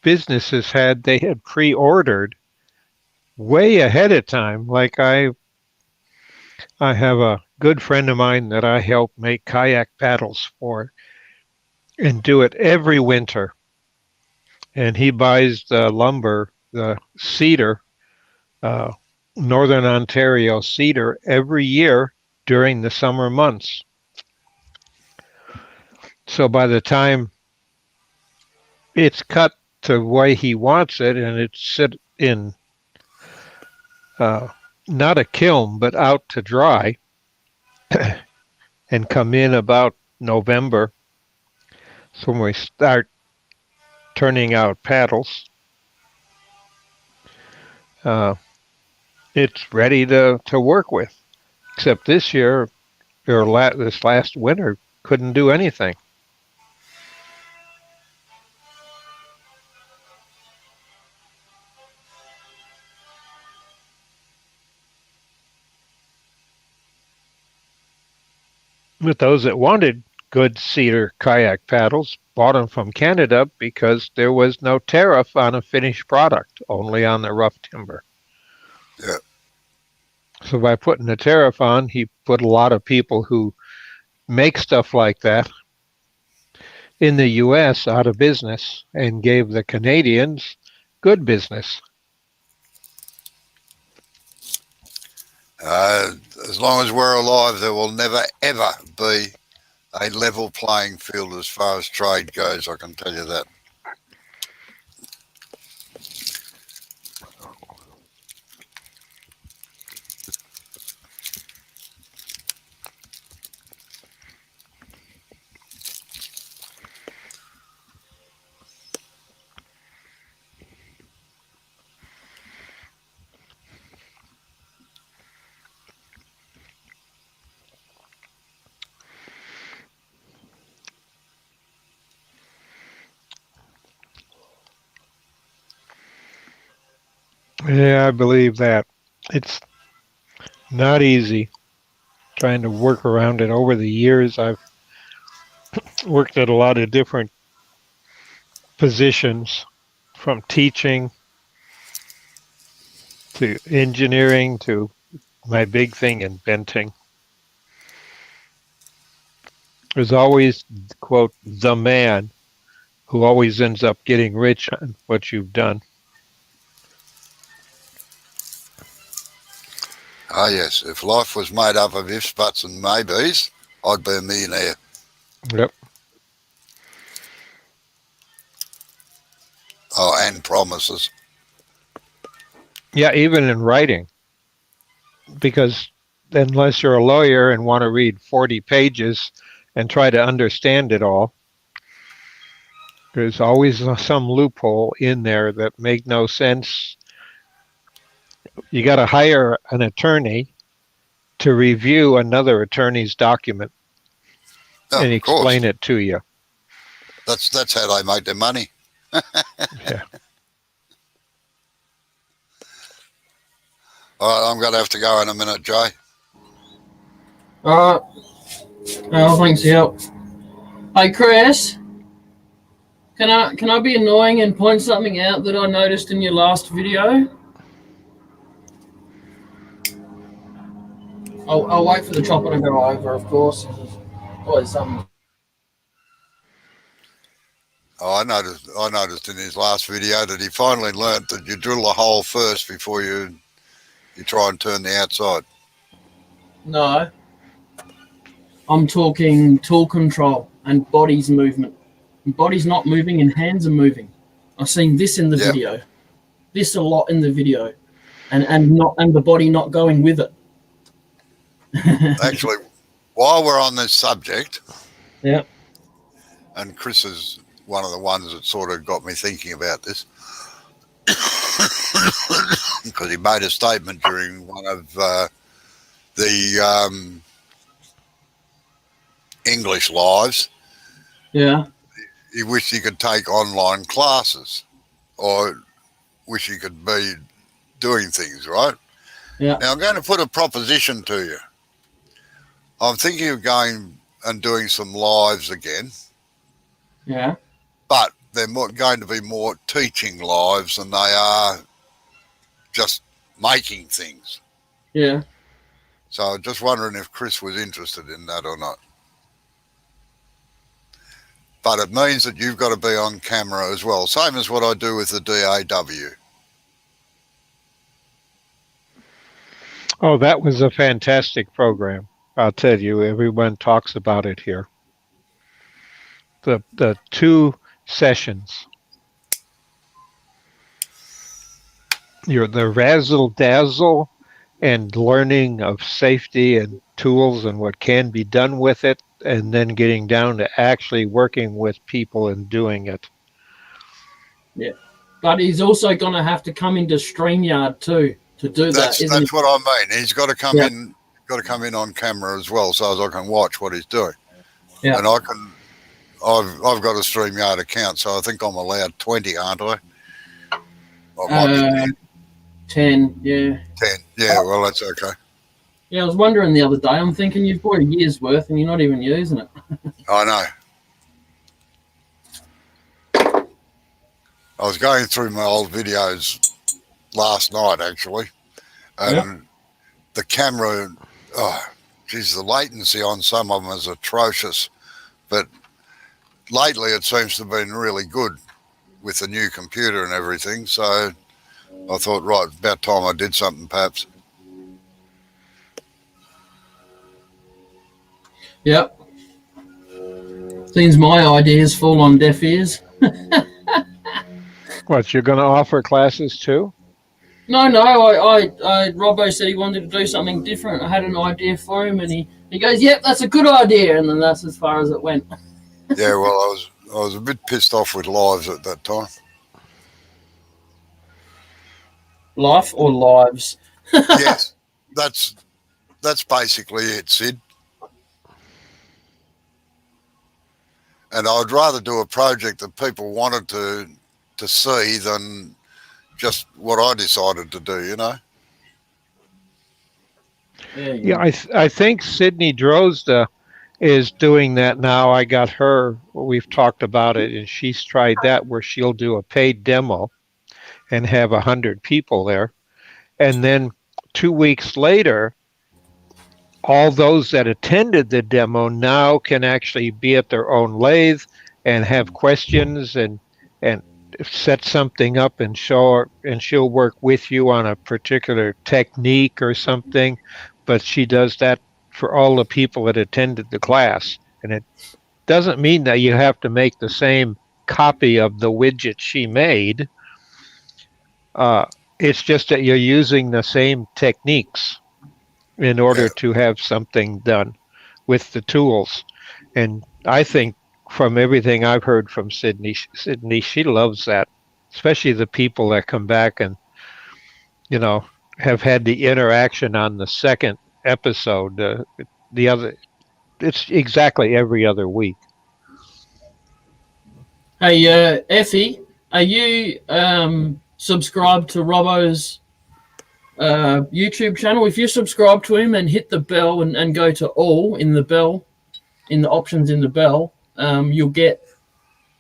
businesses had, they had pre-ordered way ahead of time. Like I have a good friend of mine that I help make kayak paddles for and do it every winter. And he buys the lumber, the cedar, Northern Ontario cedar every year during the summer months. So by the time it's cut to the way he wants it and it's sit in not a kiln, but out to dry and come in about November. So when we start turning out paddles, it's ready to work with. Except this year, or this last winter, couldn't do anything. But those that wanted good cedar kayak paddles bought them from Canada because there was no tariff on a finished product, only on the rough timber. Yeah. So by putting the tariff on, he put a lot of people who make stuff like that in the U.S. out of business and gave the Canadians good business. As long as we're alive, there will never, ever be a level playing field as far as trade goes, I can tell you that. Yeah, I believe that. It's not easy trying to work around it. Over the years, I've worked at a lot of different positions, from teaching to engineering to my big thing, inventing. There's always, quote, the man who always ends up getting rich on what you've done. Ah, yes. If life was made up of ifs, buts, and maybes, I'd be a millionaire. Yep. Oh, and promises. Yeah, even in writing. Because unless you're a lawyer and want to read 40 pages and try to understand it all, there's always some loophole in there that make no sense. You got to hire an attorney to review another attorney's document Oh, and of course. explain it to you. That's how they make their money. Yeah. All right, I'm going to have to go in a minute, Jay. All right. Oh, thanks for your help. Hey, Chris. Can I be annoying and point something out that I noticed in your last video? I'll wait for the chopper to go over, of course. Always something. Oh, I noticed in his last video that he finally learnt that you drill a hole first before you try and turn the outside. No. I'm talking tool control and body's movement. Body's not moving and hands are moving. I've seen this in the Yeah. video. This a lot in the video. And the body not going with it. Actually, while we're on this subject, Yeah. and Chris is one of the ones that sort of got me thinking about this, because he made a statement during one of the English lives. Yeah. He wished he could take online classes, or wish he could be doing things, right? Yeah. Now, I'm going to put a proposition to you. I'm thinking of going and doing some lives again, Yeah. but they're going to be more teaching lives than they are just making things. Yeah. So I'm just wondering if Chris was interested in that or not. But it means that you've got to be on camera as well, same as what I do with the DAW. Oh, that was a fantastic program. I'll tell you, everyone talks about it here. The 2 sessions. The razzle dazzle and learning of safety and tools and what can be done with it, and then getting down to actually working with people and doing it. Yeah. But he's also going to have to come into StreamYard too to do That's that, isn't he? what I mean. He's got to come Yeah. in. Got to come in on camera as well, so as I can watch what he's doing. Yeah. And I've got a StreamYard account, so I think I'm allowed 20, aren't I? I might be 10, yeah. 10. Yeah, well, that's okay. Yeah, I was wondering the other day, I'm thinking you've bought a year's worth and you're not even using it. I know. I was going through my old videos last night, actually, and the camera, the latency on some of them is atrocious, but lately it seems to have been really good with the new computer and everything, so I thought, right, about time I did something perhaps. Yep. Seems my ideas fall on deaf ears. What, you're going to offer classes too? No, I Robbo said he wanted to do something different. I had an idea for him and he goes, yep, that's a good idea. And then that's as far as it went. Yeah, well, I was a bit pissed off with lives at that time. Life or lives? Yes, that's basically it, Sid. And I'd rather do a project that people wanted to see than just what I decided to do, you know? Yeah, I think Sydney Drozda is doing that now. I got her, we've talked about it, and she's tried that where she'll do a paid demo and have 100 people there. And then 2 weeks later, all those that attended the demo now can actually be at their own lathe and have questions and set something up and show her, and she'll work with you on a particular technique or something. But she does that for all the people that attended the class. And it doesn't mean that you have to make the same copy of the widget she made. It's just that you're using the same techniques in order to have something done with the tools. And I think from everything I've heard from Sydney, she loves that, especially the people that come back and, have had the interaction on the second episode. It's exactly every other week. Hey, Effie, are you subscribed to Robbo's YouTube channel? If you subscribe to him and hit the bell and go to all in the bell, in the options in the bell, you'll get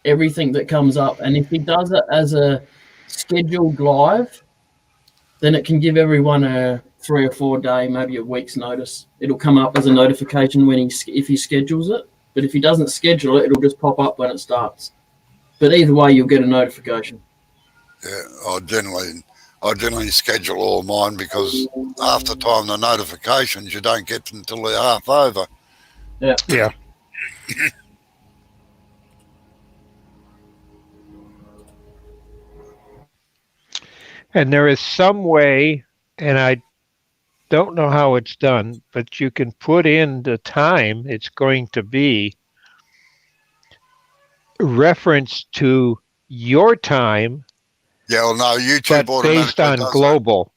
everything that comes up. And if he does it as a scheduled live, then it can give everyone a 3 or 4 day, maybe a week's notice. It'll come up as a notification if he schedules it. But if he doesn't schedule it, it'll just pop up when it starts. But either way, you'll get a notification. Yeah, I generally schedule all mine because half the time the notifications you don't get until they're half over. Yeah. And there is some way, and I don't know how it's done, but you can put in the time it's going to be reference to your time. Yeah, well, no, YouTube but based on does global.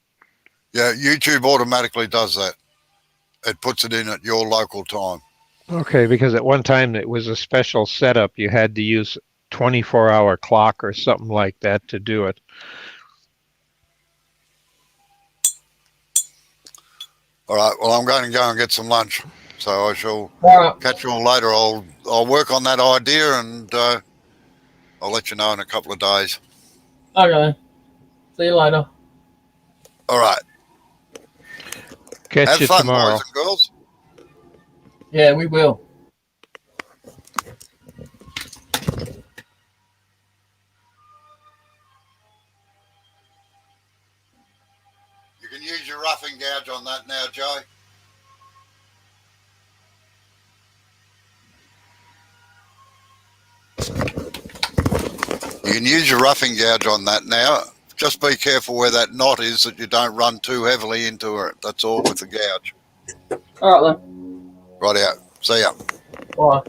That. Yeah, YouTube automatically does that. It puts it in at your local time. Okay, because at one time it was a special setup. You had to use 24-hour clock or something like that to do it. All right. Well, I'm going to go and get some lunch, so I shall catch you all later. I'll work on that idea, and I'll let you know in a couple of days. Okay. See you later. All right. Catch Have you fun, tomorrow. boys and girls. Yeah, we will. You can use your roughing gouge on that now, Joe. You can use your roughing gouge on that now. Just be careful where that knot is, that you don't run too heavily into it. That's all with the gouge. All right, then. Right out. See ya. Bye.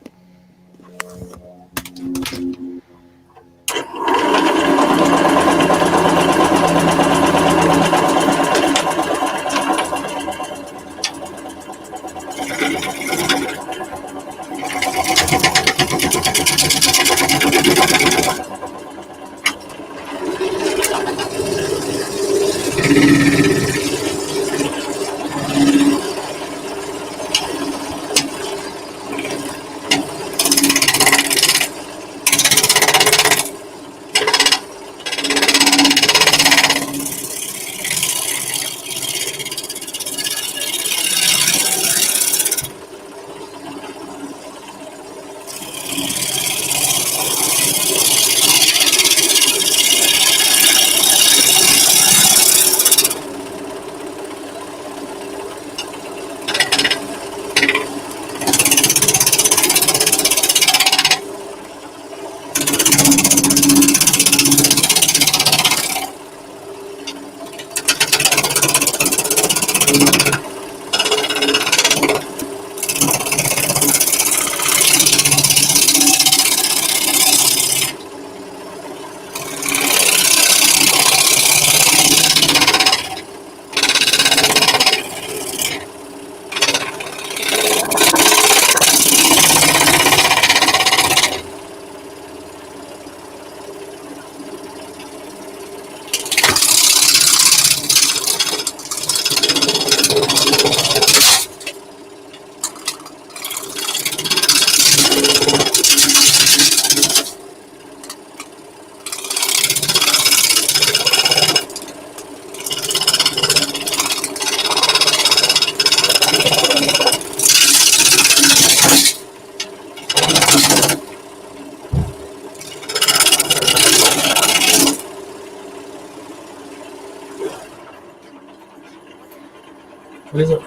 What is it?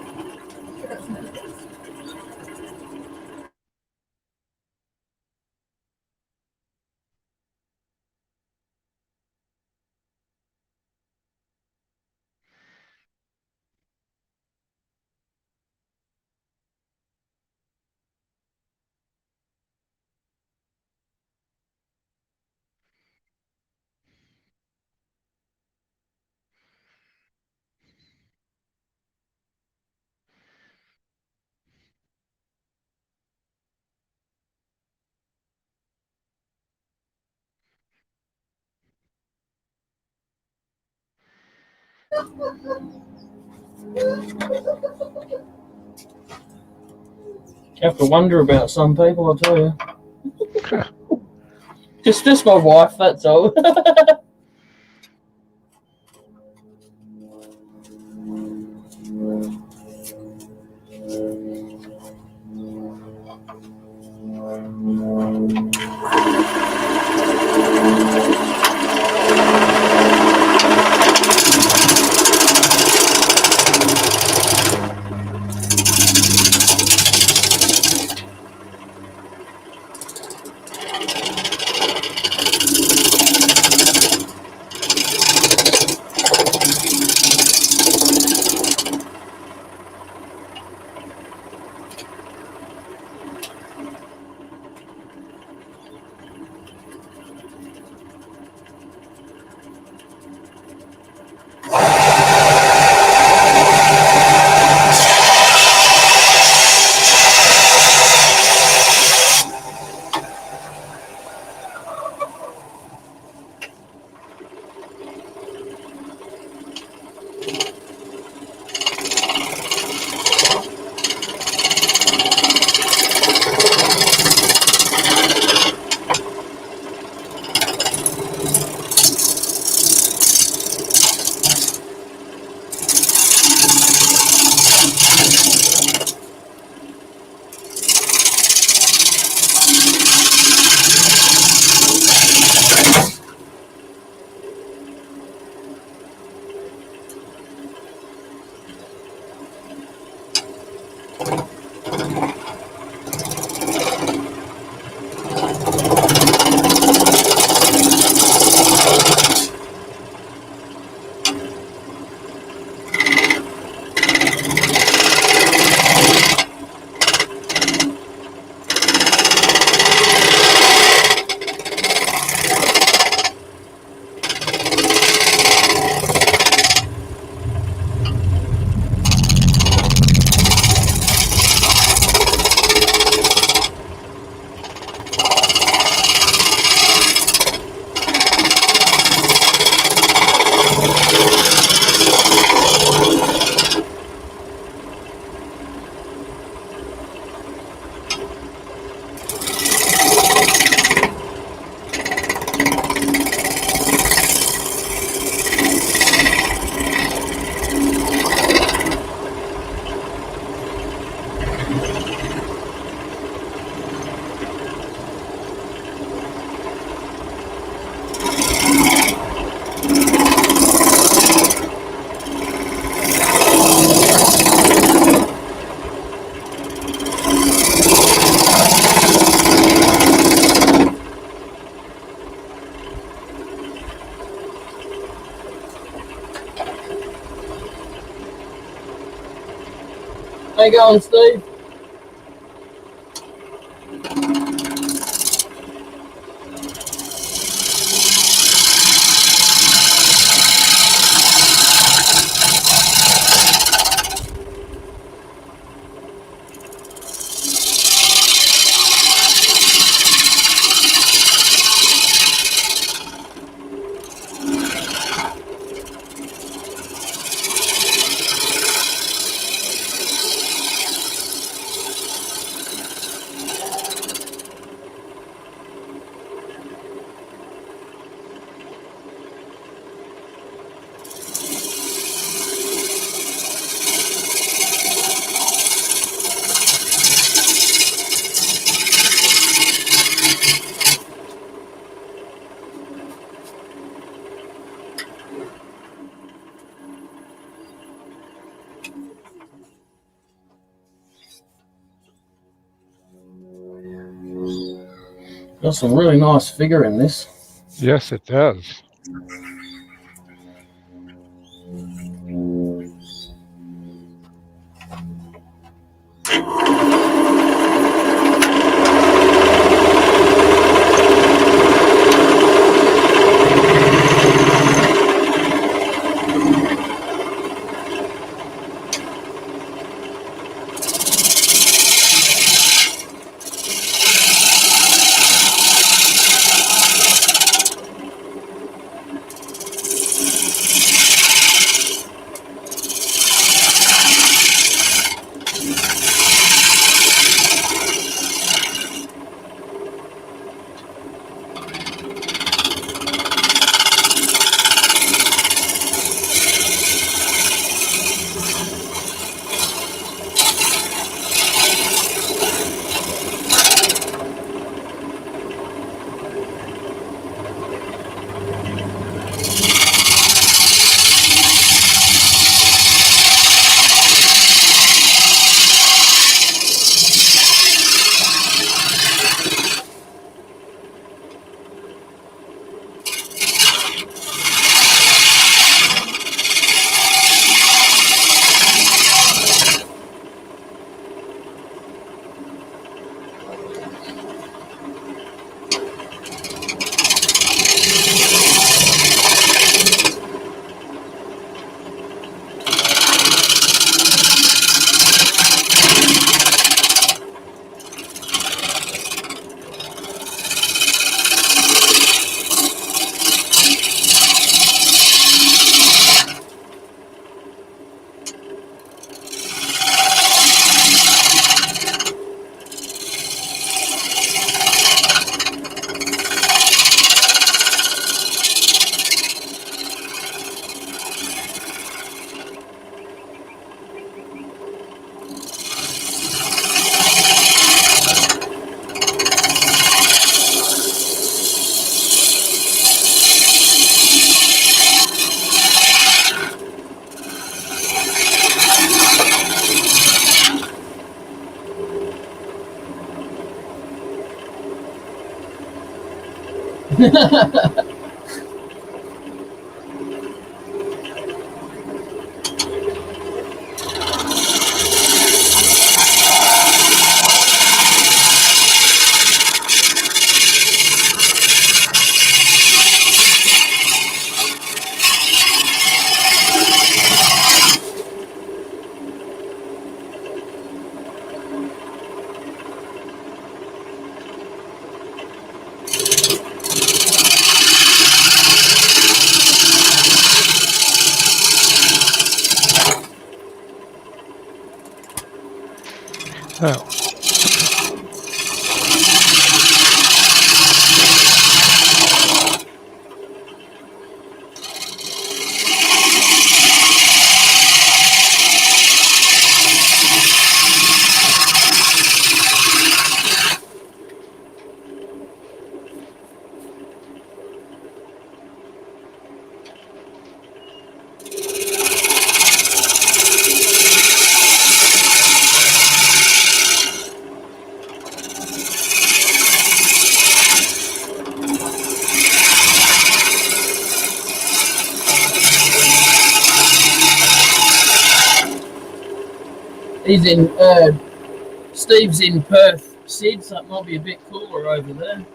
You have to wonder about some people, I tell you. Just my wife, that's all. How you going, Steve? Got some really nice figure in this. Yes, it does. Oh. He's in, Steve's in Perth, Sid, so it might be a bit cooler over there.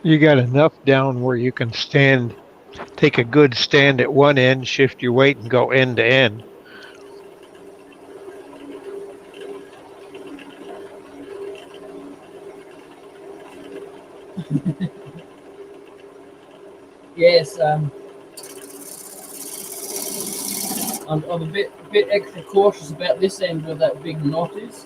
You got enough down where you can stand, take a good stand at one end, shift your weight, and go end to end. Yes, I'm a bit extra cautious about this end where that big knot is.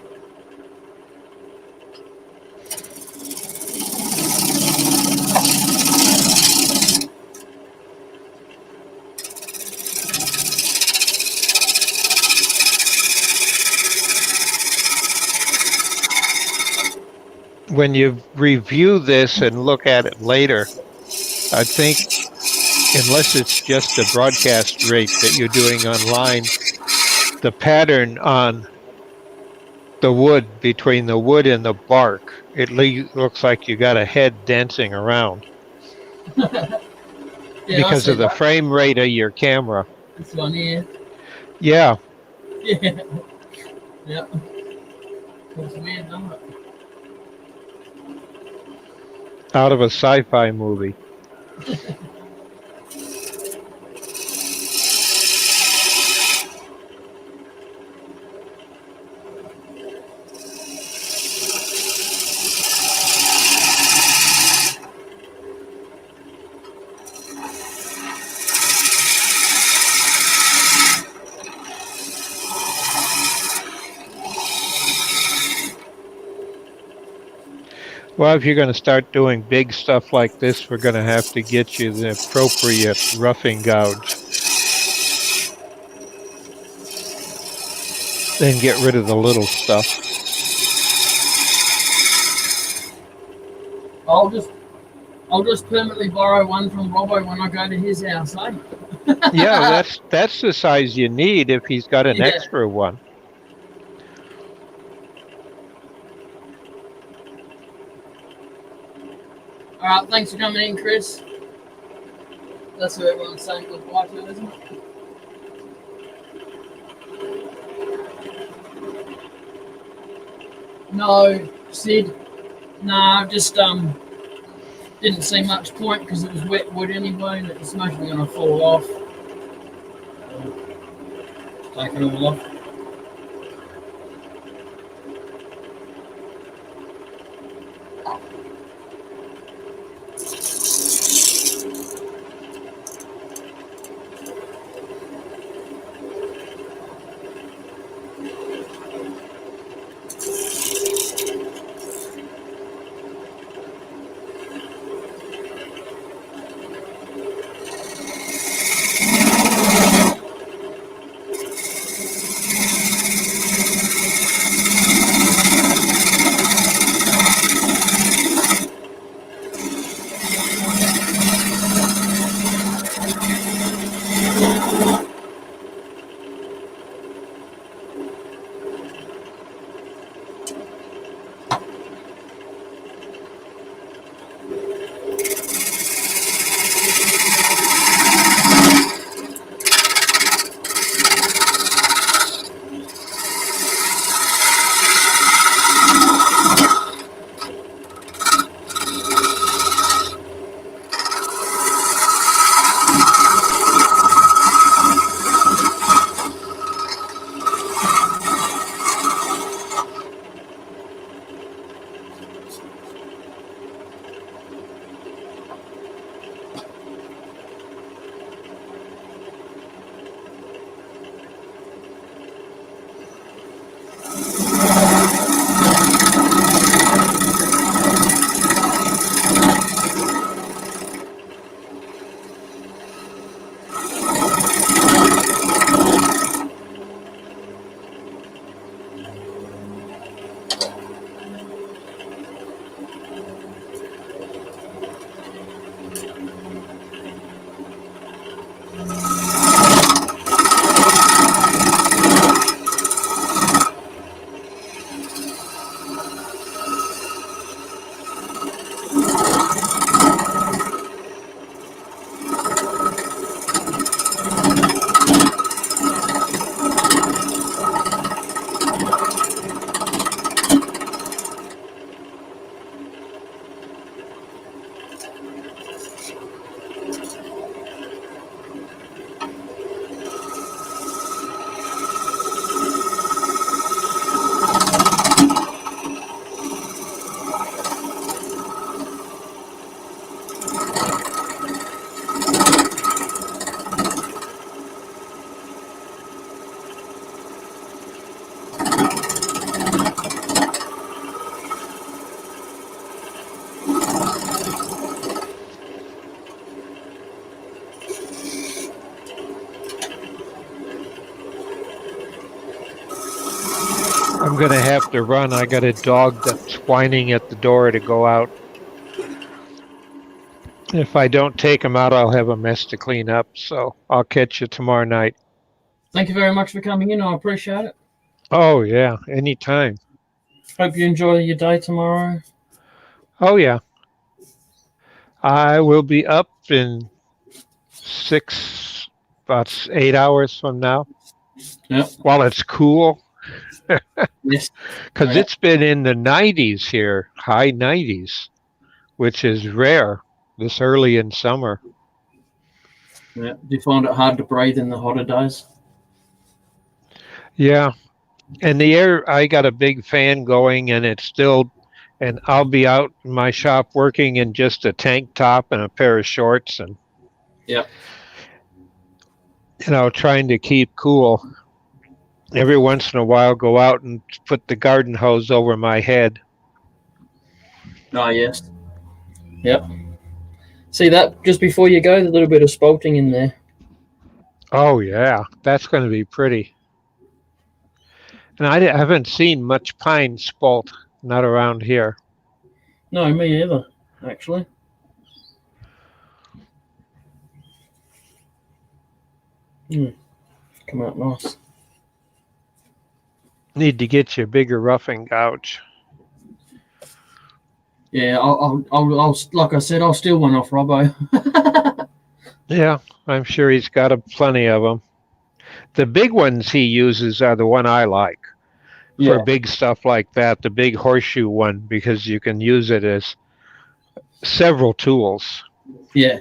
When you review this and look at it later, I think, unless it's just a broadcast rate that you're doing online, the pattern on the wood, between the wood and the bark, it looks like you got a head dancing around. Yeah, Because of the frame rate of your camera. This one here. Yeah. Yeah. Yeah. It's weird, isn't it? Out of a sci-fi movie. Well, if you're going to start doing big stuff like this, we're going to have to get you the appropriate roughing gouge. then get rid of the little stuff. I'll just permanently borrow one from Robbo when I go to his house, eh? Yeah, that's the size you need if he's got an Yeah. extra one. All right, thanks for coming in, Chris. That's who everyone's saying goodbye to, isn't it? No, Sid. Nah, just didn't see much point because it was wet wood anyway, and it's mostly going to fall off. Take it all off. I'm going to have to run. I got a dog that's whining at the door to go out. If I don't take him out, I'll have a mess to clean up. So I'll catch you tomorrow night. Thank you very much for coming in. I appreciate it. Oh, yeah. Anytime. Hope you enjoy your day tomorrow. Oh, yeah. I will be up in about 8 hours from now. Yep. While it's cool. Yes. Because it's been in the 90s here, high 90s, which is rare this early in summer. Yeah. Do you find it hard to breathe in the hotter days? Yeah. And the air, I got a big fan going and I'll be out in my shop working in just a tank top and a pair of shorts and, Yep. Trying to keep cool. Every once in a while, go out and put the garden hose over my head. Oh, yes. Yep. See that just before you go, the little bit of spalting in there. Oh, yeah. That's going to be pretty. And I haven't seen much pine spout, not around here. No, me either, actually. Come out nice. Need to get you a bigger roughing gouge. Yeah, I'll like I said, I'll steal one off Robbo. Yeah, I'm sure he's got plenty of them. The big ones he uses are the one I like Yeah, for big stuff like that, the big horseshoe one, because you can use it as several tools. yeah,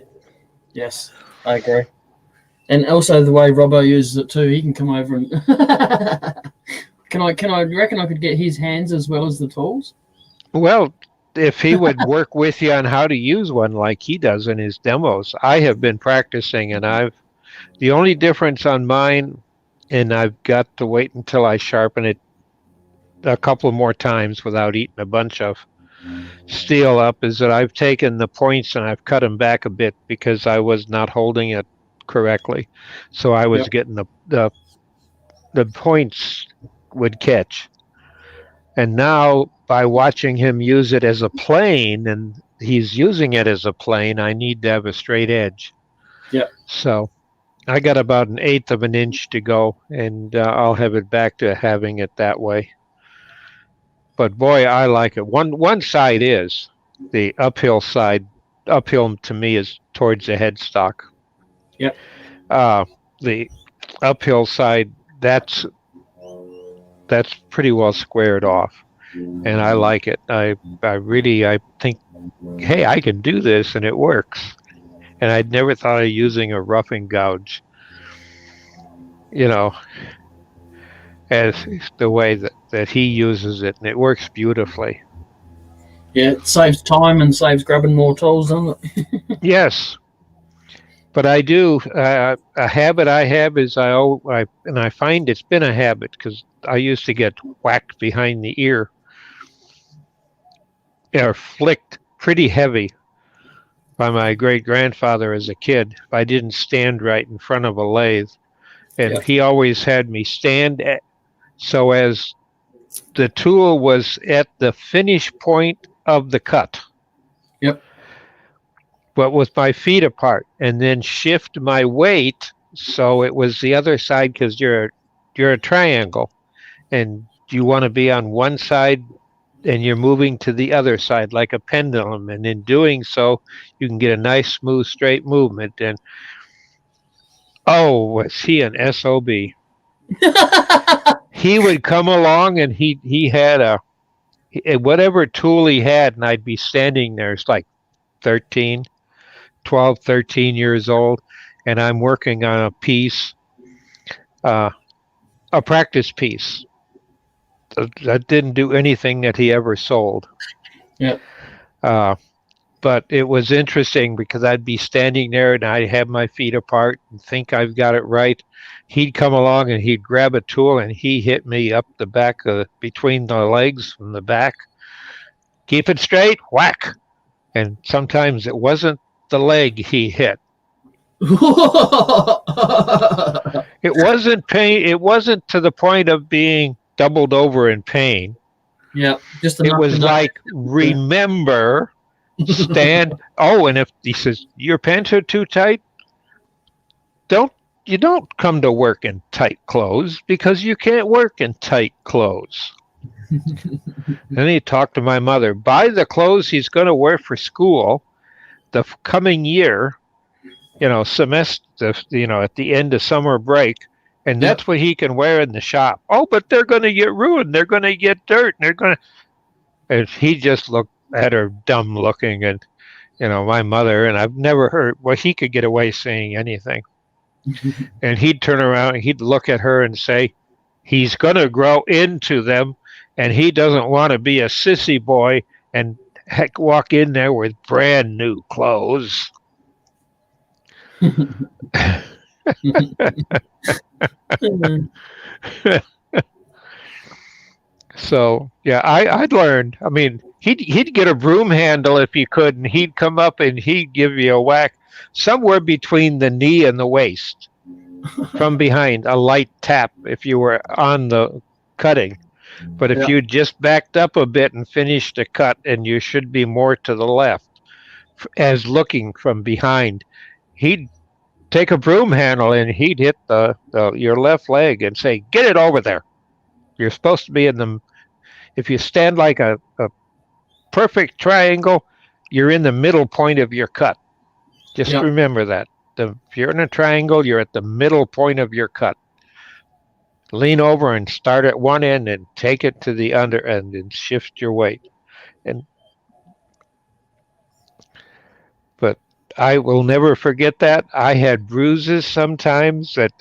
yes, I agree. And also the way Robbo uses it too, he can come over and can I you reckon I could get his hands as well as the tools? Well, if he would work with you on how to use one like he does in his demos. I have been practicing, and the only difference on mine, and I've got to wait until I sharpen it a couple more times without eating a bunch of steel up, is that I've taken the points and I've cut them back a bit because I was not holding it correctly. So I was getting the points would catch. And now, by watching him use it as a plane, and he's using it as a plane, I need to have a straight edge. Yeah. So I got about 1/8 of an inch to go, and I'll have it back to having it that way. But boy, I like it. One side is the uphill side. Uphill to me is towards the headstock. Yep. The uphill side, that's pretty well squared off, and I like it. I think, hey, I can do this, and it works. And I'd never thought of using a roughing gouge, as the way that he uses it, and it works beautifully. Yeah, it saves time and saves grabbing more tools, doesn't it? Yes. But I do, a habit I have is and I find it's been a habit because I used to get whacked behind the ear or flicked pretty heavy by my great-grandfather as a kid if I didn't stand right in front of a lathe. And he always had me stand so as the tool was at the finish point of the cut. Yep. But with my feet apart, and then shift my weight so it was the other side, because you're a triangle, and you want to be on one side and you're moving to the other side like a pendulum, and in doing so you can get a nice smooth straight movement. And oh, was he an SOB? He would come along and he had whatever tool he had, and I'd be standing there. It's like 12, 13 years old, and I'm working on a piece, a practice piece that didn't do anything that he ever sold. Yeah. But it was interesting because I'd be standing there and I'd have my feet apart and think I've got it right. He'd come along and he'd grab a tool and he hit me up the back between the legs from the back. Keep it straight, whack. And sometimes it wasn't the leg he hit. It wasn't pain. It wasn't to the point of being doubled over in pain. Yeah, just it was like, remember, stand. Oh, and if he says your pants are too tight, you don't come to work in tight clothes because you can't work in tight clothes. Then he talked to my mother. Buy the clothes he's going to wear for school the coming year, semester, at the end of summer break, and that's what he can wear in the shop. Oh, but they're going to get ruined. They're going to get dirt. And he just looked at her dumb looking, and my mother, and I've never heard. Well, he could get away saying anything, and he'd turn around and he'd look at her and say, "He's going to grow into them, and he doesn't want to be a sissy boy and walk in there with brand new clothes." So yeah, I'd learned. I mean, he'd get a broom handle if he could, and he'd come up and he'd give you a whack somewhere between the knee and the waist from behind, a light tap if you were on the cutting. But if Yeah. you just backed up a bit and finished a cut, and you should be more to the left, as looking from behind, he'd take a broom handle and he'd hit your left leg and say, "Get it over there. You're supposed to be in the." If you stand like a perfect triangle, you're in the middle point of your cut. Just Yep. remember that. If you're in a triangle, you're at the middle point of your cut. Lean over and start at one end and take it to the other end and shift your weight. But I will never forget that. I had bruises sometimes that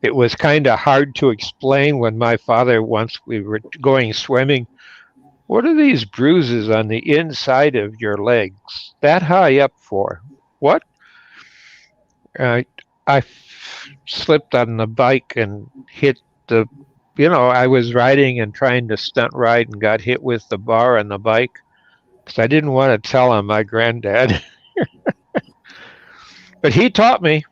it was kind of hard to explain when my father, once we were going swimming, "What are these bruises on the inside of your legs that high up for? What?" I slipped on the bike and hit I was riding and trying to stunt ride and got hit with the bar on the bike because I didn't want to tell him, my granddad. But he taught me.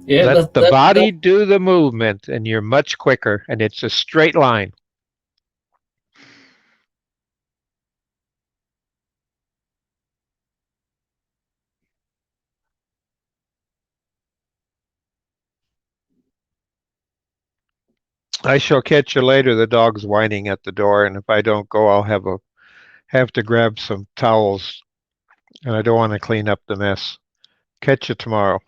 Yeah, Let the body do the movement and you're much quicker, and it's a straight line. I shall catch you later. The dog's whining at the door, and if I don't go, I'll have to grab some towels, and I don't want to clean up the mess. Catch you tomorrow.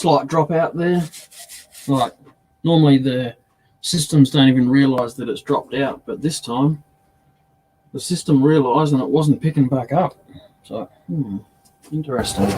slight drop out there. Like normally the systems don't even realise that it's dropped out, but this time the system realised and it wasn't picking back up. So, interesting.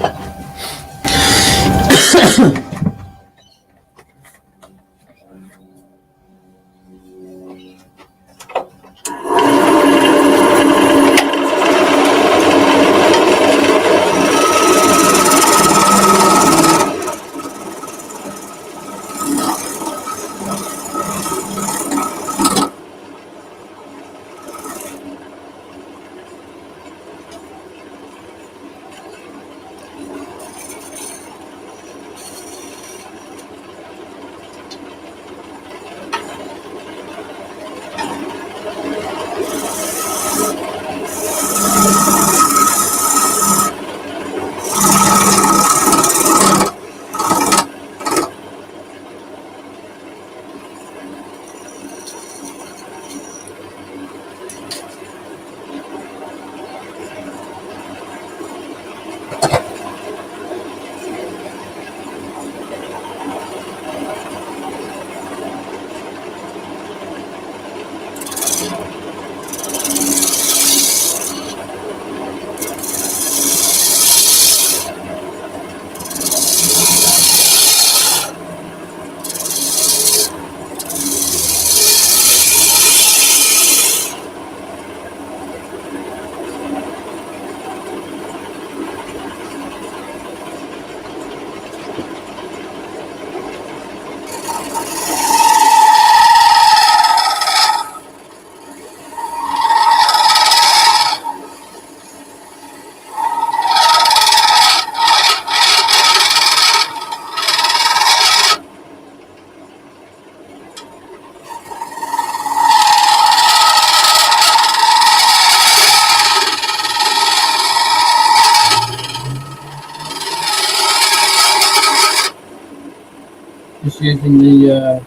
Just using the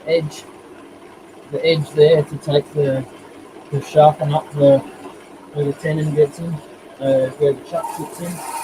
edge there to take to sharpen up where the tenon gets in, where the chuck fits in.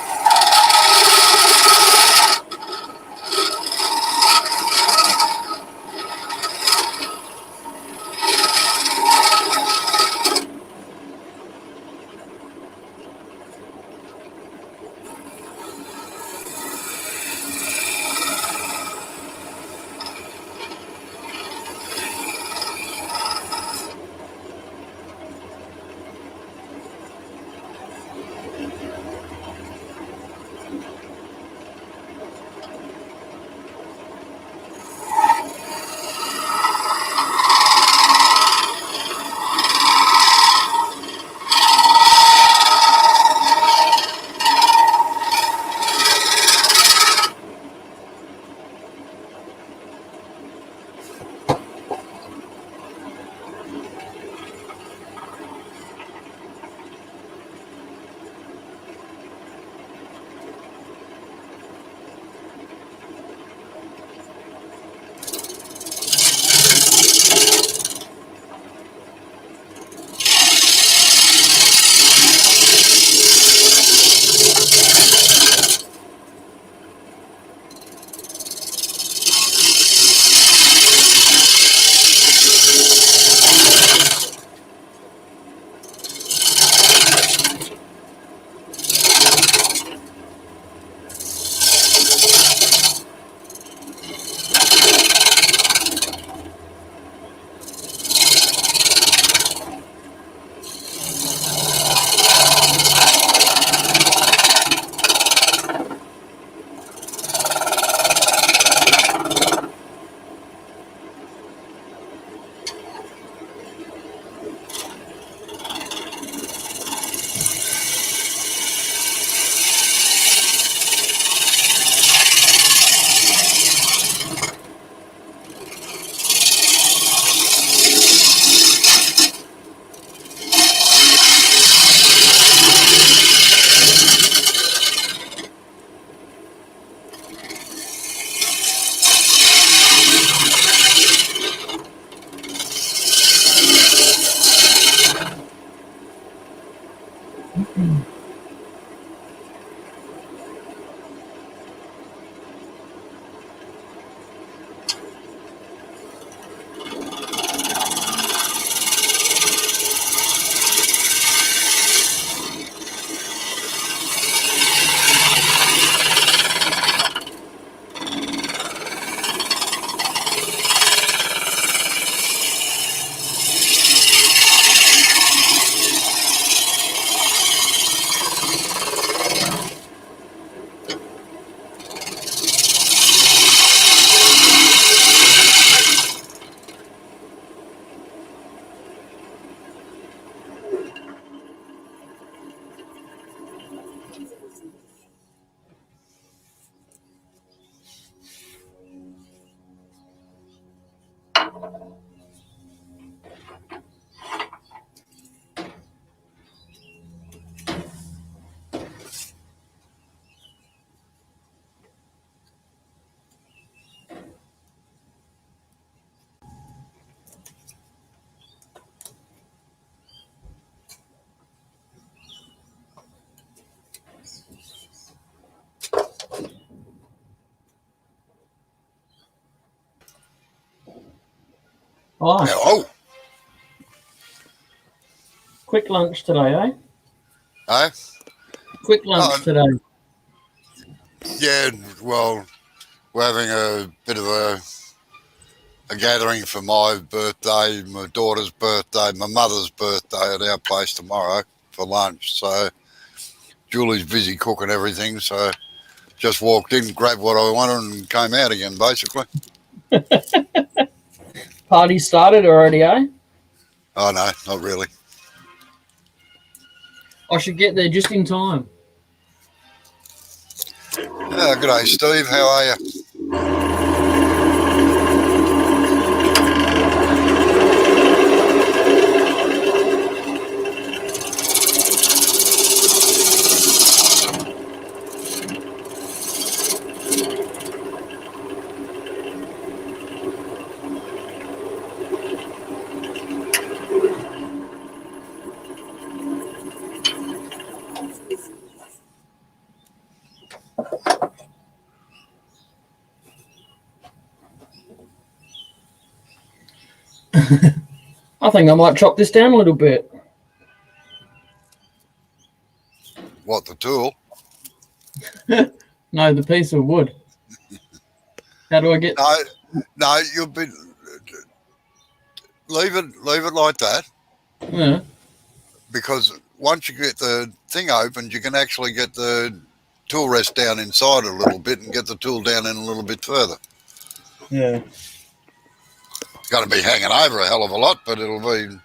Oh, Oh, quick lunch today, eh? eh? Quick lunch Oh. today. Yeah, well, we're having a bit of a gathering for my birthday, my daughter's birthday, my mother's birthday at our place tomorrow for lunch. So Julie's busy cooking everything, so just walked in, grabbed what I wanted and came out again, basically. Party started already, eh? Oh, no, not really. I should get there just in time. Oh, good day, Steve. How are you? I think I might chop this down a little bit. What, the tool? No, the piece of wood. How do I get? No, you'll be leave it like that, Yeah. because once you get the thing opened, you can actually get the tool rest down inside a little bit and get the tool down in a little bit further. Yeah. Got to be hanging over a hell of a lot, but it'll be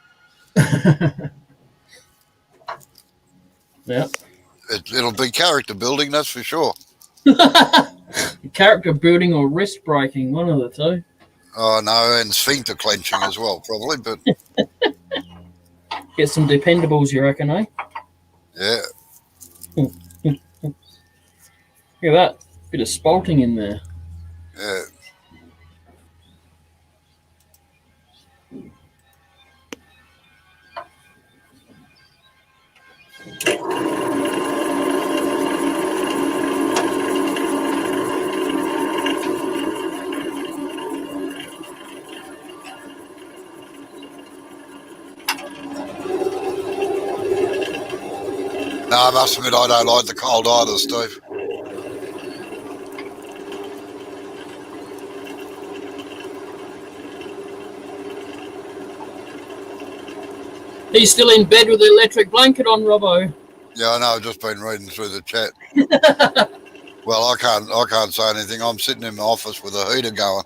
Yeah. it'll be character building, that's for sure. Character building or wrist breaking, one of the two. Oh no, and sphincter clenching as well, probably. But Get some dependables, you reckon, eh? yeah, Look at that. Bit of spalting in there. yeah. No, I must admit I don't like the cold either, Steve. He's still in bed with the electric blanket on, Robbo. Yeah, I know. I've just been reading through the chat. Well, I can't say anything. I'm sitting in my office with a heater going.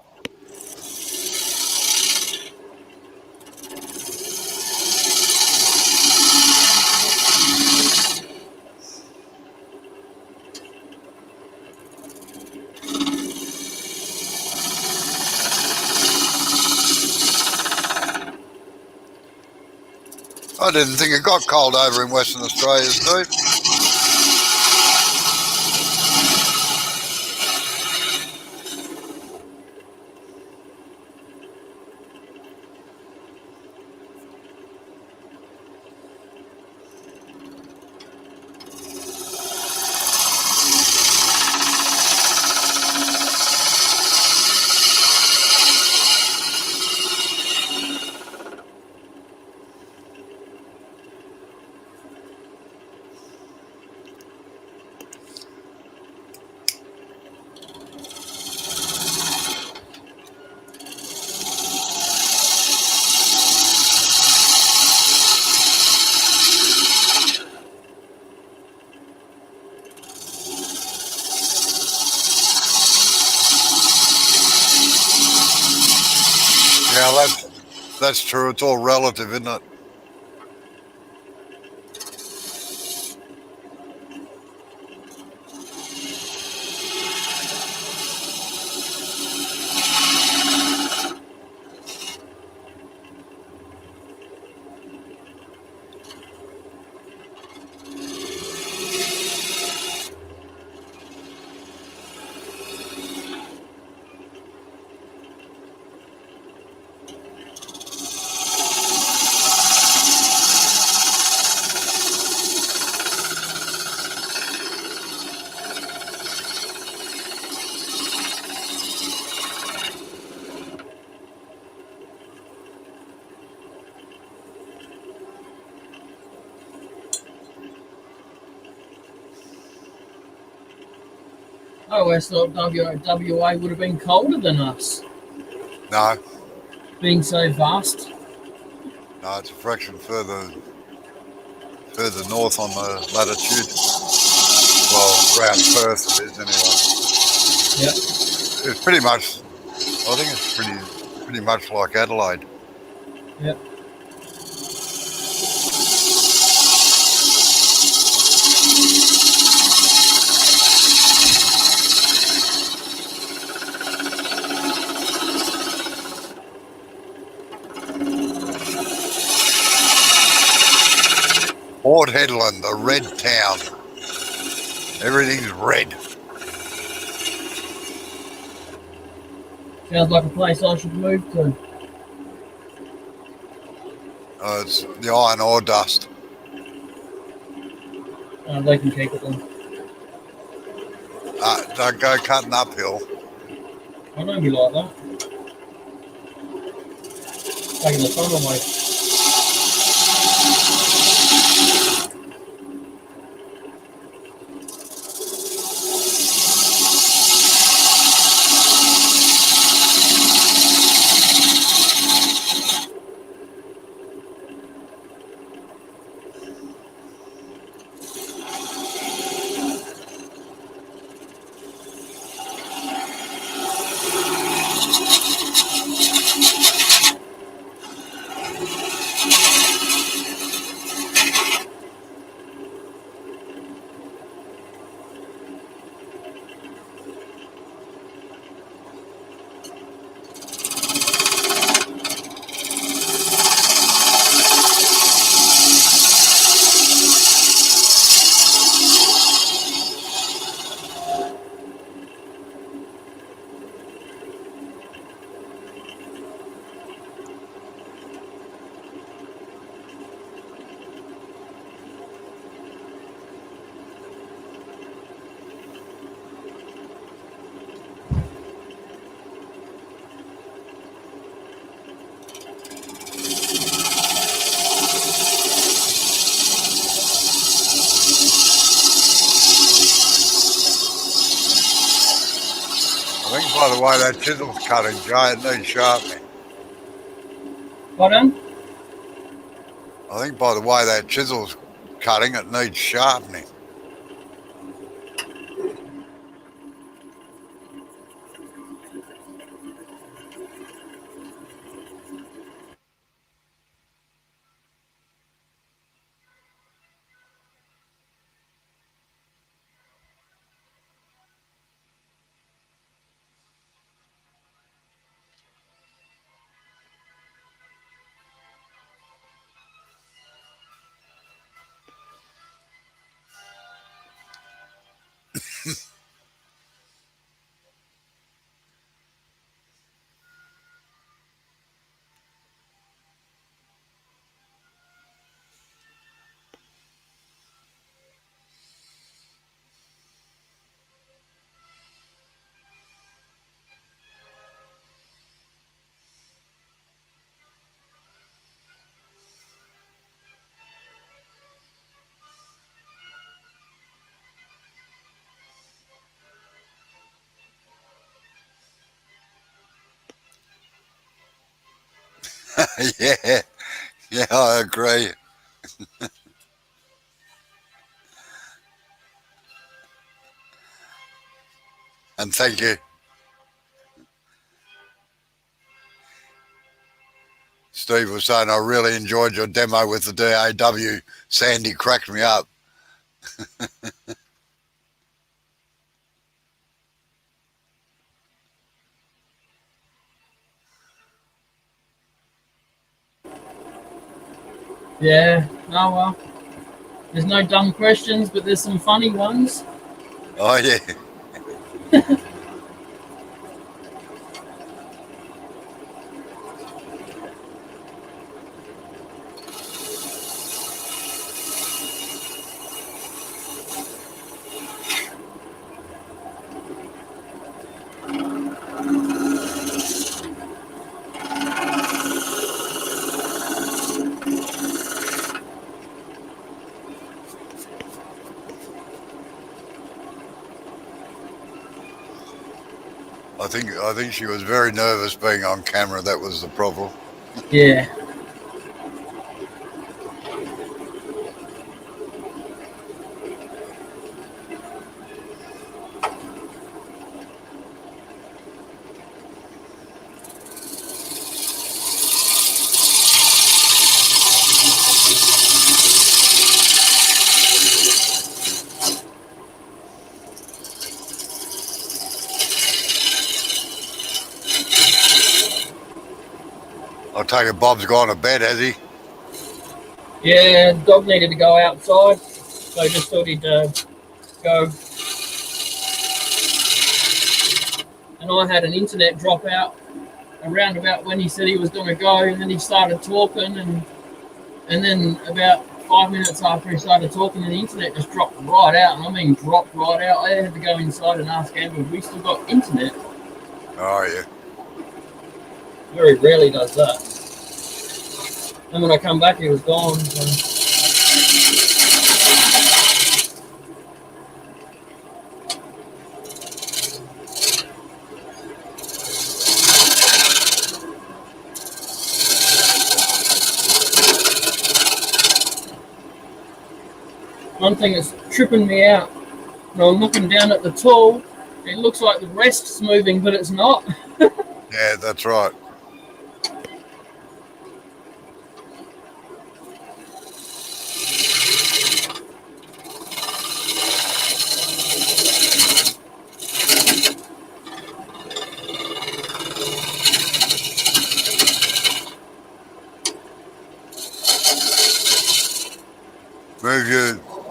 I didn't think it got cold over in Western Australia, Steve. Yeah, that's true. It's all relative, isn't it? I always thought WA would have been colder than us, No, being so vast. no, it's a fraction further north on the latitude. Well, around Perth it is anyway. Yep. It's pretty much. I think it's pretty much like Adelaide. Yep. Port Hedland, the red town. Everything's red. Sounds like a place I should move to. It's the iron ore dust. They can keep it then. Don't go cutting uphill. I don't be like that. taking the fun away. I think by the way that chisel's cutting, Jay, it needs sharpening. Pardon? I think by the way that chisel's cutting, it needs sharpening. Yeah, I agree. And thank you. Steve was saying, I really enjoyed your demo with the DAW. Sandy cracked me up. Yeah. Oh well. There's no dumb questions, but there's some funny ones. Oh, yeah. I think she was very nervous being on camera. That was the problem. Yeah. I take it Bob's gone to bed, has he? Yeah, the dog needed to go outside, so I just thought he'd go. And I had an internet drop out around about when he said he was going to go, and then he started talking, and then about 5 minutes after he started talking, the internet just dropped right out, and I mean dropped right out. I had to go inside and ask Amber, have we still got internet? Oh, yeah. Very rarely does that. And when I come back, he was gone. So. One thing that's tripping me out, when I'm looking down at the tool, it looks like the rest's moving, but it's not. Yeah, that's right.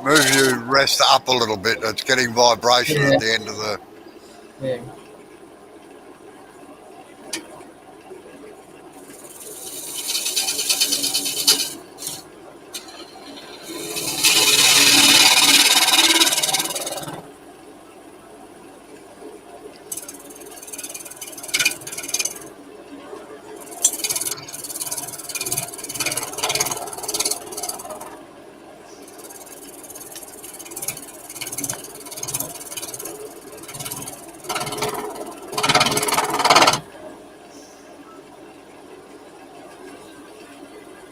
Move your rest up a little bit. It's getting vibration at the end of the. Yeah.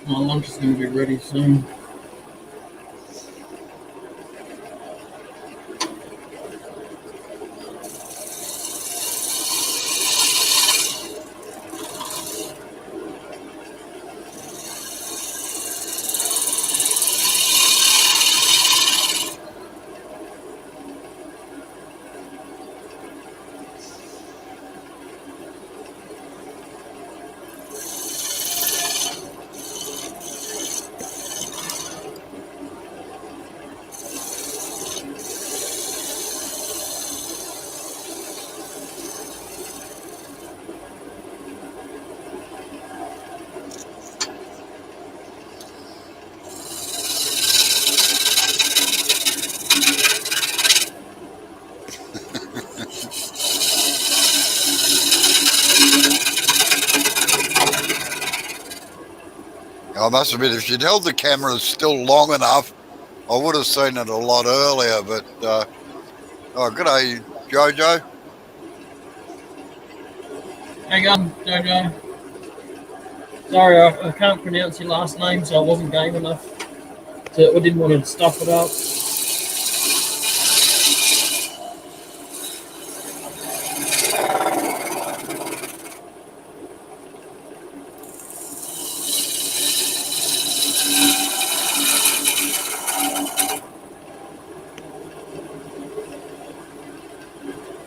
My lunch is going to be ready soon. I must admit, if you'd held the camera still long enough, I would have seen it a lot earlier. But oh, good day, Jojo. Hang on, Jojo. Sorry, I can't pronounce your last name, so I wasn't game enough. I didn't want to stuff it up.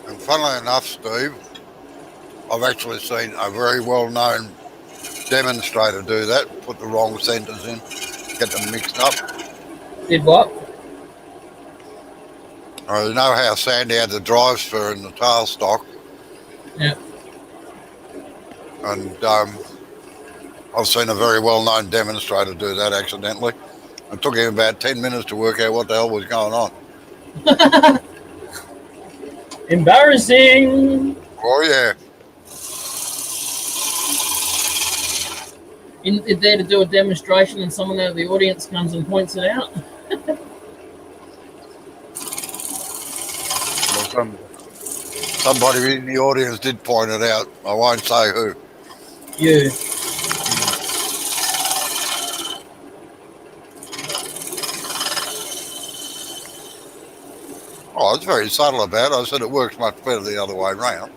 And funnily enough, Steve, I've actually seen a very well-known demonstrator do that. Put the wrong centers in, get them mixed up. Did what? You know how Sandy had the drive spur in the tailstock? Yeah. And I've seen a very well-known demonstrator do that accidentally. It took him about 10 minutes to work out what the hell was going on. Embarrassing. Oh, yeah. In there to do a demonstration, and someone out of the audience comes and points it out. Well, somebody in the audience did point it out. I won't say who. You. Oh, I was very subtle about it. I said it works much better the other way around.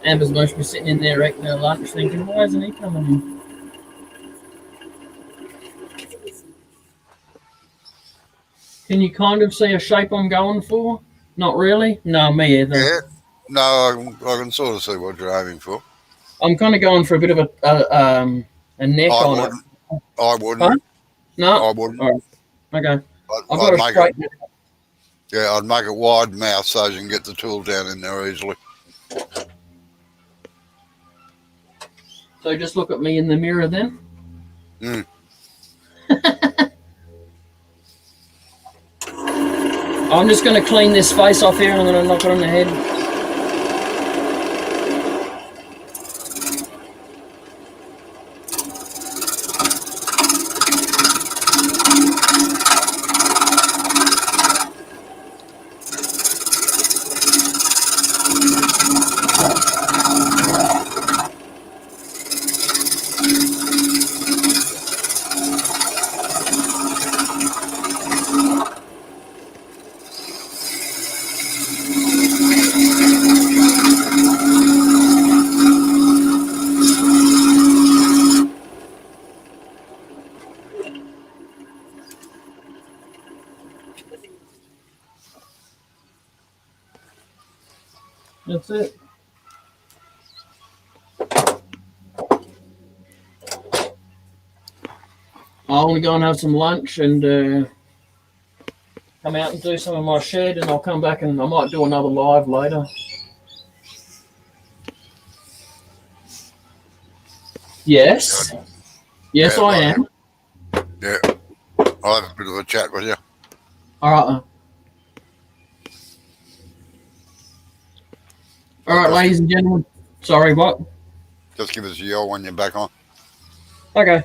Amber's must be sitting in there eating her lunch thinking, why isn't he coming in? Can you kind of see a shape I'm going for? Not really? No, me either. Yeah. No, I can sort of see what you're aiming for. I'm kind of going for a bit of a neck on it. I wouldn't. Huh? No? I wouldn't. All right. Okay. I've I'd got to make straighten it. it. Yeah, I'd make it wide mouth so you can get the tool down in there easily. So just look at me in the mirror then. I'm just going to clean this face off here and I'm going to knock it on the head. That's it. I want to go and have some lunch and come out and do some of my shed, and I'll come back and I might do another live later. Yes. Yes, Yeah, I am. Yeah. I'll have a bit of a chat with you. All right. All right, ladies and gentlemen. Sorry, what? Just give us a yell when you're back on. Okay.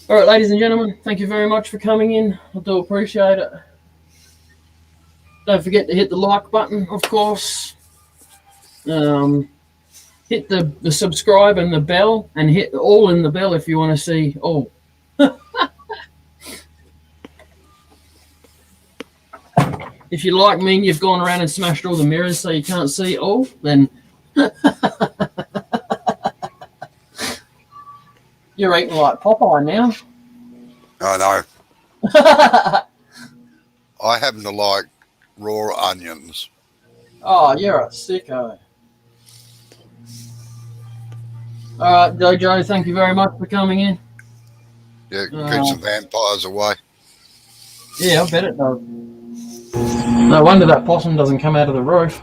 All right, ladies and gentlemen, thank you very much for coming in. I do appreciate it. Don't forget to hit the like button, of course. Hit the subscribe and the bell, and hit all in the bell if you want to see all. If you like me and you've gone around and smashed all the mirrors so you can't see all, then you're eating like Popeye now. I know. I happen to like raw onions. Oh, you're a sicko. All right, Dojo, thank you very much for coming in. Yeah, keep some vampires away. Yeah, I bet it does. No wonder that possum doesn't come out of the roof.